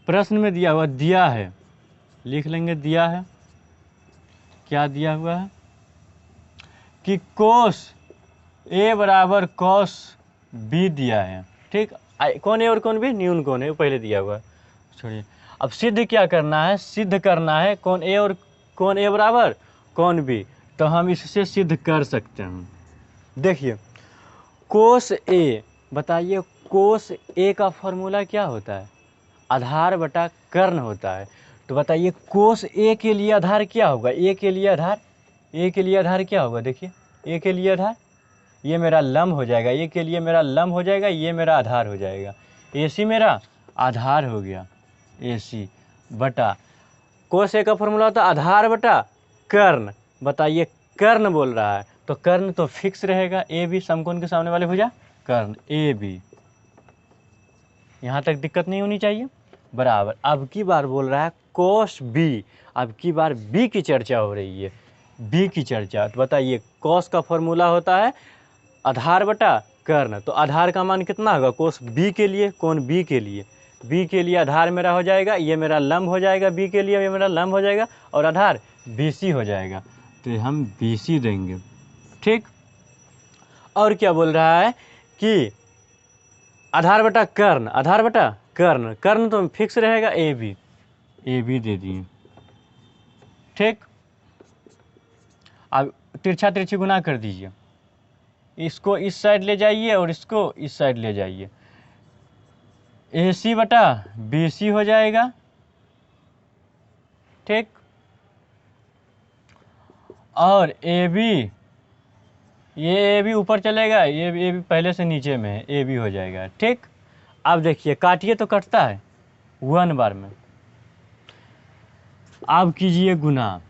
प्रश्न में दिया हुआ दिया है, लिख लेंगे दिया है। क्या दिया हुआ है कि कोस ए बराबर कॉस बी दिया है। ठीक, कौन ए और कौन बी न्यून कौन है, पहले दिया हुआ है, छोड़िए। अब सिद्ध क्या करना है? सिद्ध करना है कौन ए और कौन ए बराबर कौन बी, तो हम इससे सिद्ध कर सकते हैं। देखिए कोस ए, बताइए कोस ए का फॉर्मूला क्या होता है? आधार बटा कर्ण होता है। तो बताइए कोस ए के लिए आधार क्या होगा? ए के लिए आधार, ए के लिए आधार क्या होगा? देखिए ए के लिए आधार ये मेरा लंब हो जाएगा, ए के लिए मेरा लंब हो जाएगा, ये मेरा आधार हो जाएगा। ए सी मेरा आधार हो गया, ए सी बटा कोस ए का फॉर्मूला होता है आधार बटा कर्ण। बताइए कर्ण बोल रहा है तो कर्ण तो फिक्स रहेगा, ए बी समकोण के सामने वाले भुजा कर्ण ए बी। यहाँ तक दिक्कत नहीं होनी चाहिए, बराबर। अब की बार बोल रहा है कोस बी, अब की बार बी की चर्चा हो रही है, बी की चर्चा। तो बताइए कॉस का फॉर्मूला होता है आधार बटा कर्ण। तो आधार का मान कितना होगा कोस बी के लिए, कोण बी के लिए, बी के लिए आधार मेरा हो जाएगा, ये मेरा लंब हो जाएगा बी के लिए, ये मेरा लंब हो जाएगा और आधार BC हो जाएगा। तो हम BC देंगे। ठीक। और क्या बोल रहा है कि आधार बटा कर्ण, आधार बटा कर्ण, कर्ण तो फिक्स रहेगा AB, AB दे दिए। ठीक। अब तिरछा तिरछी गुना कर दीजिए, इसको इस साइड ले जाइए और इसको इस साइड ले जाइए, AC बटा BC हो जाएगा। ठीक। और AB, ये AB ऊपर चलेगा, ये AB पहले से नीचे में है, AB हो जाएगा। ठीक। अब देखिए काटिए तो कटता है 1 बार में। अब कीजिए गुना,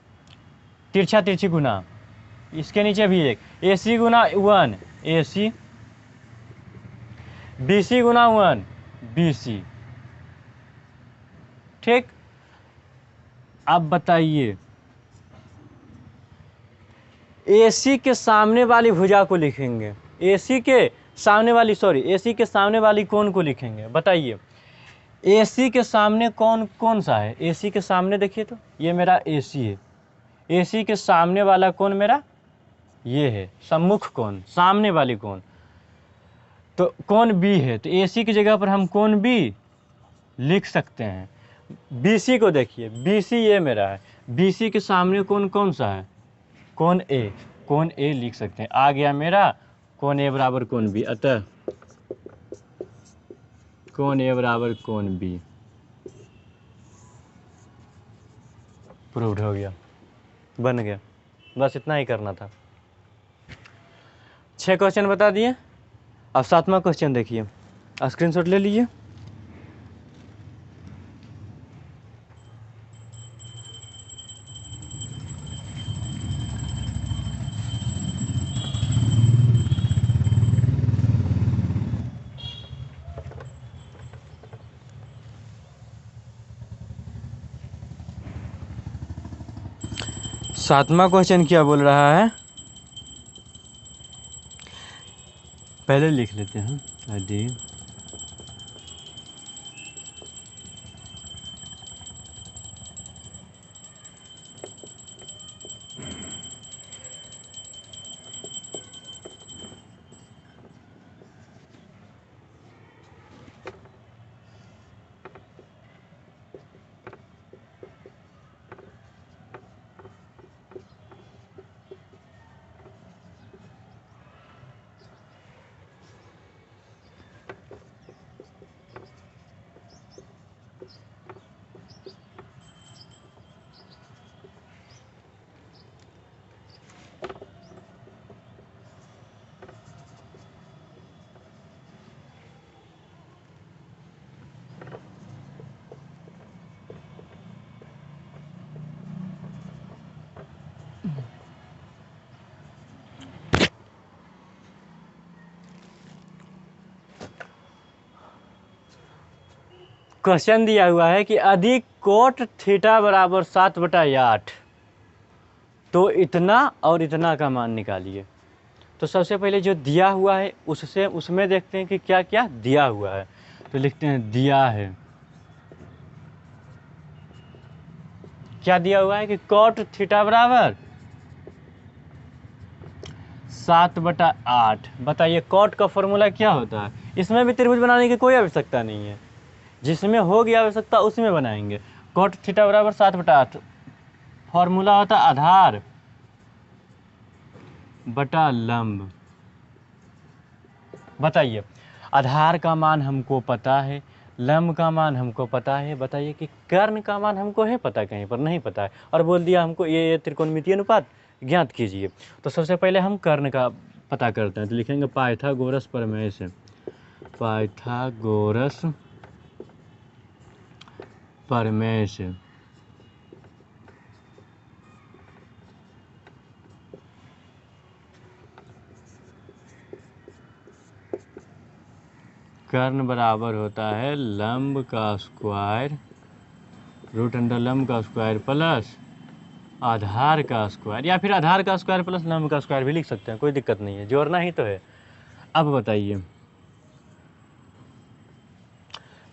तिरछा तिरछी गुना, इसके नीचे भी एक, AC गुना 1 AC, BC गुना 1 BC। ठीक। अब बताइए AC के सामने वाली भुजा को लिखेंगे, AC के सामने वाली, सॉरी AC के सामने वाली कोण को लिखेंगे। बताइए AC के सामने कौन कौन सा है, AC के सामने देखिए तो ये मेरा AC है, AC के सामने वाला कोण मेरा ये है, सम्मुख कोण, सामने वाली कोण, तो कोण B है, तो AC की जगह पर हम कोण B लिख सकते हैं। BC को देखिए, BC ये मेरा है, BC के सामने कोण कौन सा है, कोण A, कोण A लिख सकते हैं। आ गया मेरा कोण A बराबर कोण B, अतः कोण A बराबर कोण B प्रूव्ड हो गया, बन गया। बस इतना ही करना था। 6 क्वेश्चन बता दिए। अब 7वां क्वेश्चन देखिए, स्क्रीनशॉट ले लीजिए। सातवां क्वेश्चन क्या बोल रहा है, पहले लिख लेते हैं। यदि क्वेश्चन दिया हुआ है कि अधिक कोट थीटा बराबर 7/8, तो इतना और इतना का मान निकालिए। तो सबसे पहले जो दिया हुआ है उससे उसमें देखते हैं कि क्या क्या दिया हुआ है। तो लिखते हैं दिया है, क्या दिया हुआ है कि कोट थीटा बराबर 7/8। बताइए कोट का फॉर्मूला क्या होता है। इसमें भी त्रिभुज बनाने की कोई आवश्यकता नहीं है, जिसमें होगी आवश्यकता उसमें बनाएंगे। कोट थीटा बराबर 7/8, फॉर्मूला होता है आधार बटा लंब। बताइए आधार का मान हमको पता है, लंब का मान हमको पता है, बताइए कि कर्ण का मान हमको है पता, कहीं पर नहीं पता है, और बोल दिया हमको ये त्रिकोणमितीय अनुपात ज्ञात कीजिए। तो सबसे पहले हम कर्ण का पता करते हैं। तो लिखेंगे पाइथागोरस प्रमेय से, पाइथागोरस प्रमेय से कर्ण बराबर होता है लंब का स्क्वायर रूट अंडर लंब का स्क्वायर प्लस आधार का स्क्वायर, या फिर आधार का स्क्वायर प्लस लंब का स्क्वायर भी लिख सकते हैं, कोई दिक्कत नहीं है, जोड़ना ही तो है। अब बताइए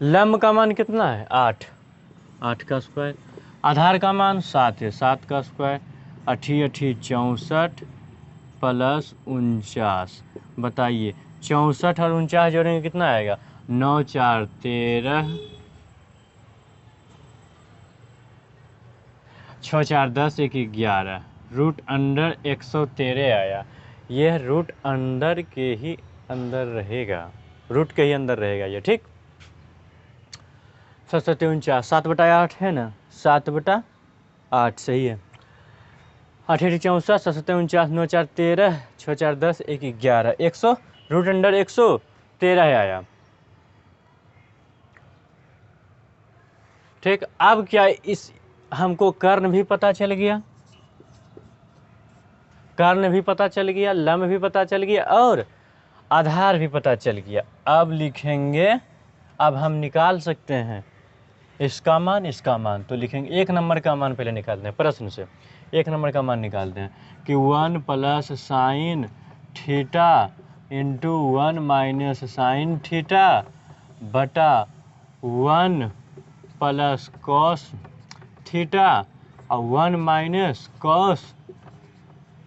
लंब का मान कितना है 8, 8 का स्क्वायर, आधार का मान 7 है, 7 का स्क्वायर, 8 8 64 प्लस 49। बताइए 64 और 49 जोड़ेंगे कितना आएगा, 9 4 13, 6 4 10 1 11, रूट अंडर 113 आया। यह रूट अंडर के ही अंदर रहेगा, रूट के ही अंदर रहेगा ये, ठीक। 7 7 49, 7/8 है ना, 7/8 सही है। 8 8 64, 7 7 49, 9 4 13, 6 4 10 1 11, 100 रूट अंडर 113 आया, ठीक। अब क्या इस हमको कर्ण भी पता चल गया, कर्ण भी पता चल गया, लंब भी पता चल गया और आधार भी पता चल गया। अब लिखेंगे, अब हम निकाल सकते हैं इसका मान, इसका मान। तो लिखेंगे 1 नंबर का मान पहले निकालते हैं प्रश्न से, 1 नंबर का मान निकालते हैं कि 1 plus sine theta into 1 minus sine theta बटा 1 प्लस कॉस थीटा और 1 माइनस कॉस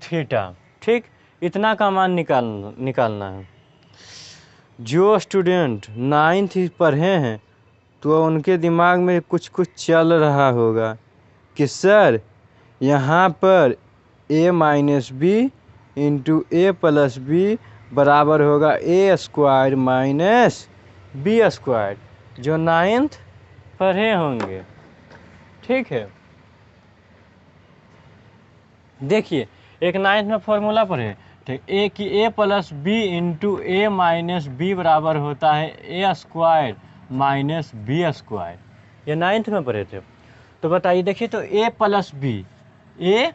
थीटा, ठीक। इतना का मान निकालना है। जो स्टूडेंट 9th पढ़े हैं तो उनके दिमाग में कुछ कुछ चल रहा होगा कि सर यहाँ पर a minus B into A plus B बराबर होगा A square minus B square, जो 9th पढ़े होंगे, ठीक है। देखिए एक 9th में फॉर्मूला पढ़े, ठीक, ए की ए प्लस बी इंटू ए माइनस बी बराबर होता है ए स्क्वायर माइनस बी स्क्वायर, ये 9th में पढ़े थे। तो बताइए, देखिए तो ए प्लस बी, ए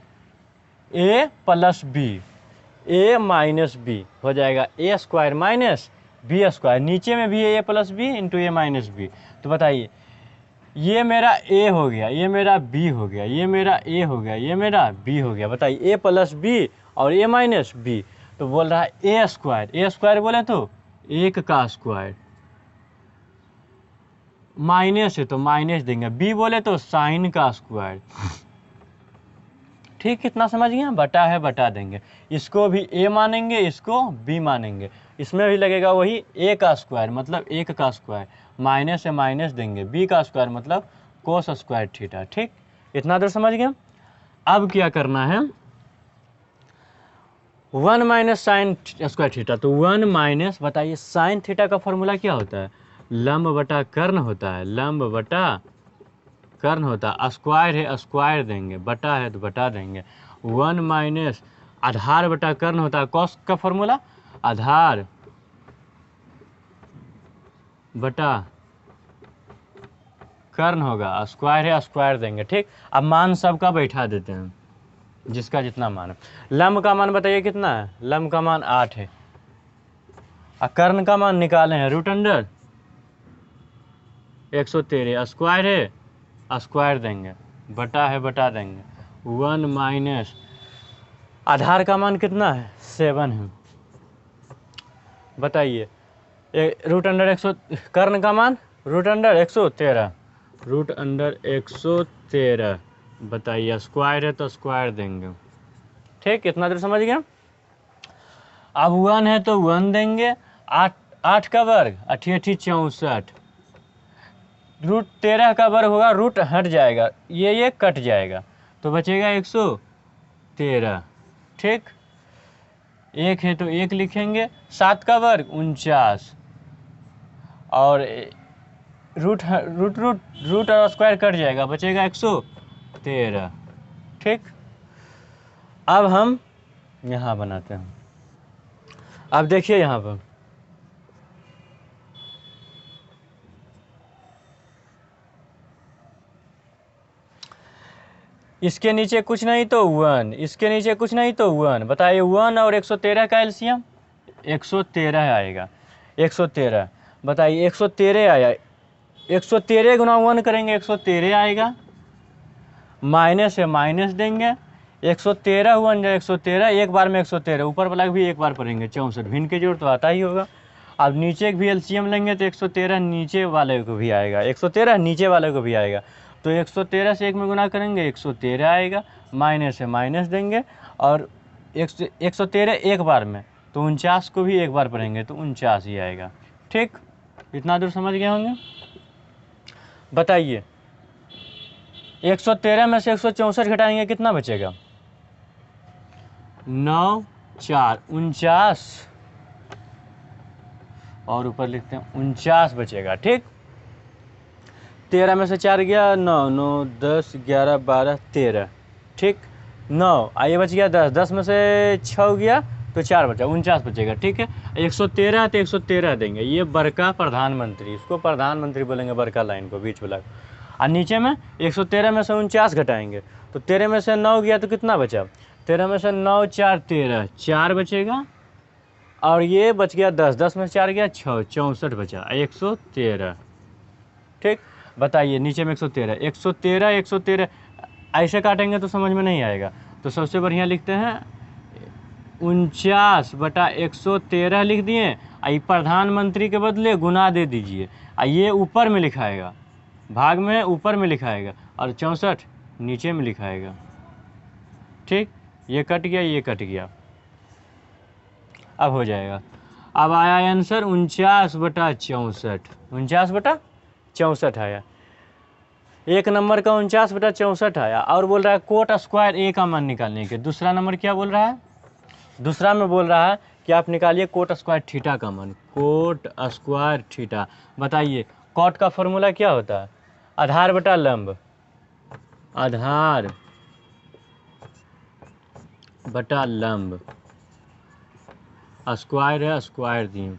प्लस बी, ए माइनस बी हो जाएगा ए स्क्वायर माइनस बी स्क्वायर, नीचे में भी ए प्लस बी इंटू ए माइनस बी। तो बताइए ये मेरा ए हो गया, ये मेरा बी हो गया, ये मेरा ए हो गया, ये मेरा बी हो गया। बताइए ए प्लस बी और ए माइनस बी, तो बोल रहा है ए स्क्वायर, ए स्क्वायर बोले तो 1 का स्क्वायर, माइनस है तो माइनस देंगे, बी बोले तो साइन का स्क्वायर, ठीक। कितना समझ गए, बटा है बटा देंगे, इसको भी ए मानेंगे, इसको बी मानेंगे, इसमें भी लगेगा वही ए का स्क्वायर मतलब 1 का स्क्वायर, माइनस से माइनस देंगे, बी का स्क्वायर मतलब कोस स्क्वायर थीटा, ठीक। इतना देर समझ गए। अब क्या करना है, 1 माइनस साइन स्क्वायर थीटा, तो 1 माइनस, बताइए साइन थीटा का फॉर्मूला क्या होता है, लंब बटा कर्ण होता है, लंब बटा कर्ण होता है, स्क्वायर है स्क्वायर देंगे, बटा है तो बटा देंगे। 1 माइनस आधार बटा कर्ण होता है, कॉस का फॉर्मूला आधार बटा कर्ण होगा, स्क्वायर है स्क्वायर देंगे, ठीक। अब मान सबका बैठा देते हैं, जिसका जितना मान है। लंब का मान बताइए कितना है, लंब का मान 8 है, और कर्ण का मान निकाले हैं रूट अंडर 113, स्क्वायर है स्क्वायर देंगे, बटा है बटा देंगे। 1 माइनस आधार का मान कितना है 7 है, बताइए रूट अंडर 100, कर्ण का मान रूट अंडर 113, रूट अंडर 113, बताइए स्क्वायर है तो स्क्वायर देंगे, ठीक। इतना देर समझ गया। अब 1 है तो 1 देंगे, 8 का वर्ग 8 8 64, रूट 13 का वर्ग होगा, रूट हट जाएगा, ये कट जाएगा तो बचेगा 113, ठीक। 1 है तो 1 लिखेंगे, 7 का वर्ग 49 और रूट और स्क्वायर कट जाएगा, बचेगा 113, ठीक। अब हम यहाँ बनाते हैं, अब देखिए यहाँ पर इसके नीचे कुछ नहीं तो 1, इसके नीचे कुछ नहीं तो 1, बताइए 1 और 113 का एलसीएम 113 आएगा, 113, बताइए 113 आया, 113 गुना 1 करेंगे 113 आएगा, माइनस है माइनस देंगे, 113 हुआ अंजा 113, एक बार में 113, ऊपर वाला भी एक बार पढ़ेंगे 64, भिन्न के जोड़ तो आता ही होगा। अब नीचे भी एलसीएम लेंगे तो 113 नीचे वाले को भी आएगा, 113 नीचे वाले को भी आएगा, तो 113 से 1 में गुना करेंगे 113 आएगा, माइनस है माइनस देंगे, और 113 एक बार में, तो 49 को भी एक बार पढ़ेंगे तो 49 ही आएगा। ठीक, इतना दूर समझ गए होंगे। बताइए 113 में से 164 घटाएंगे कितना बचेगा? 9 4 49, और ऊपर लिखते हैं 49 बचेगा। ठीक, 13 में से 4 गया 9, 9 10 11 12 13, ठीक 9, आइए बच गया 10, 10 में से 6 गया तो 4 बचा, 49 बचेगा। ठीक है, 113 तो 113 देंगे, ये बड़का प्रधानमंत्री, इसको प्रधानमंत्री बोलेंगे बड़का लाइन को, बीच वाला। और नीचे में 113 में से 49 घटाएंगे तो 13 में से 9 गया तो कितना बचा? 13 में से 9 4 13, 4 बचेगा, और ये बच गया 10, 10 में से 4 गया 6, 64 बचा, 113। ठीक, बताइए नीचे में 113, 113 113 ऐसे काटेंगे तो समझ में नहीं आएगा, तो सबसे बढ़िया लिखते हैं 49/113 लिख दिए, आई प्रधानमंत्री के बदले गुना दे दीजिए, ये ऊपर में लिखाएगा, भाग में ऊपर में लिखाएगा, और 64 नीचे में लिखाएगा। ठीक, ये कट गया ये कट गया, अब हो जाएगा। अब आया आंसर 49/64, 49/64 आया, एक नंबर का 49/64 आया। और बोल रहा है कोट स्क्वायर ए का मान निकालने के। दूसरा नंबर क्या बोल रहा है? दूसरा में बोल रहा है कि आप निकालिए कोट स्क्वायर थीटा का मान, कोट स्क्वायर थीटा। बताइए कोट का फॉर्मूला क्या होता है? आधार बटा लंब, आधार बटा लंब, स्क्वायर है स्क्वायर दिए,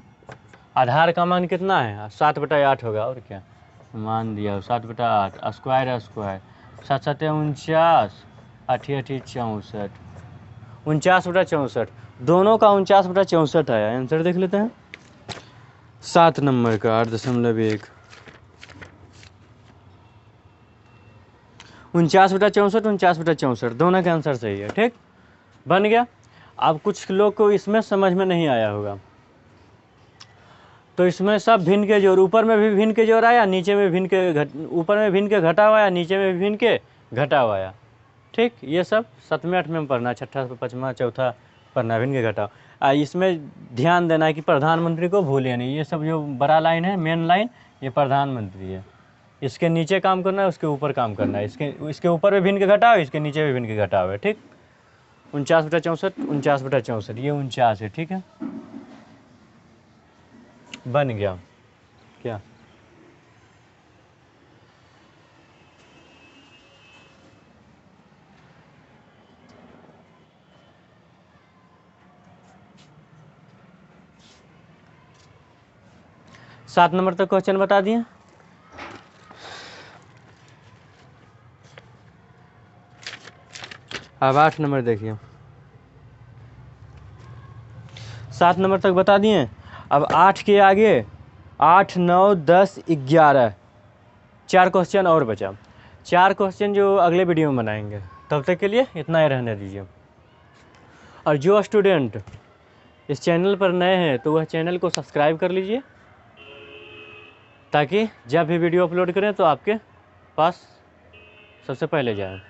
आधार का मान कितना है? 7/8 होगा, और क्या मान दिया 7/8, स्क्वायर है स्क्वायर, 7 7 49, 8 8 64, 49/64, दोनों का 49/64 आया। आंसर देख लेते हैं, 7 नंबर का 8.1, 49/64, 49/64, दोनों का आंसर सही है। ठीक, बन गया। अब कुछ लोग को इसमें समझ में नहीं आया होगा, तो इसमें सब भिन्न के जोड़, ऊपर में भी भिन्न के जोड़ आया, नीचे में भिन्न के ऊपर में भिन्न के घटाव आया, नीचे में भिन्न के घटाव आया। ठीक, ये सब 7वें 8वें में पढ़ना, 6ठा 5वां 4था पढ़ना, भिन्न के घटाव। इसमें ध्यान देना है कि प्रधानमंत्री को भूलिए नहीं, ये सब जो बड़ा लाइन है मेन लाइन, ये प्रधानमंत्री है, इसके नीचे काम करना है, उसके ऊपर काम करना है, इसके ऊपर में भिन्न के घटाव, इसके नीचे में भिन्न के घटाव है। ठीक, 49/64, 49/64, ये 49 है। ठीक है, बन गया क्या? सात नंबर तक क्वेश्चन बता दिए। अब 8 नंबर देखिए, 7 नंबर तक बता दिए। अब 8 के आगे 8 9 10 11 4 क्वेश्चन और बचा, 4 क्वेश्चन जो अगले वीडियो में बनाएंगे। तब तक के लिए इतना ही रहने दीजिए। और जो स्टूडेंट इस चैनल पर नए हैं तो वह चैनल को सब्सक्राइब कर लीजिए, ताकि जब भी वीडियो अपलोड करें तो आपके पास सबसे पहले जाए।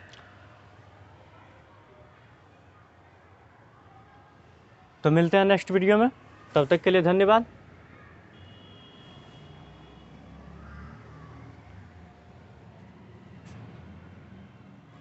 तो मिलते हैं नेक्स्ट वीडियो में, तब तक के लिए धन्यवाद।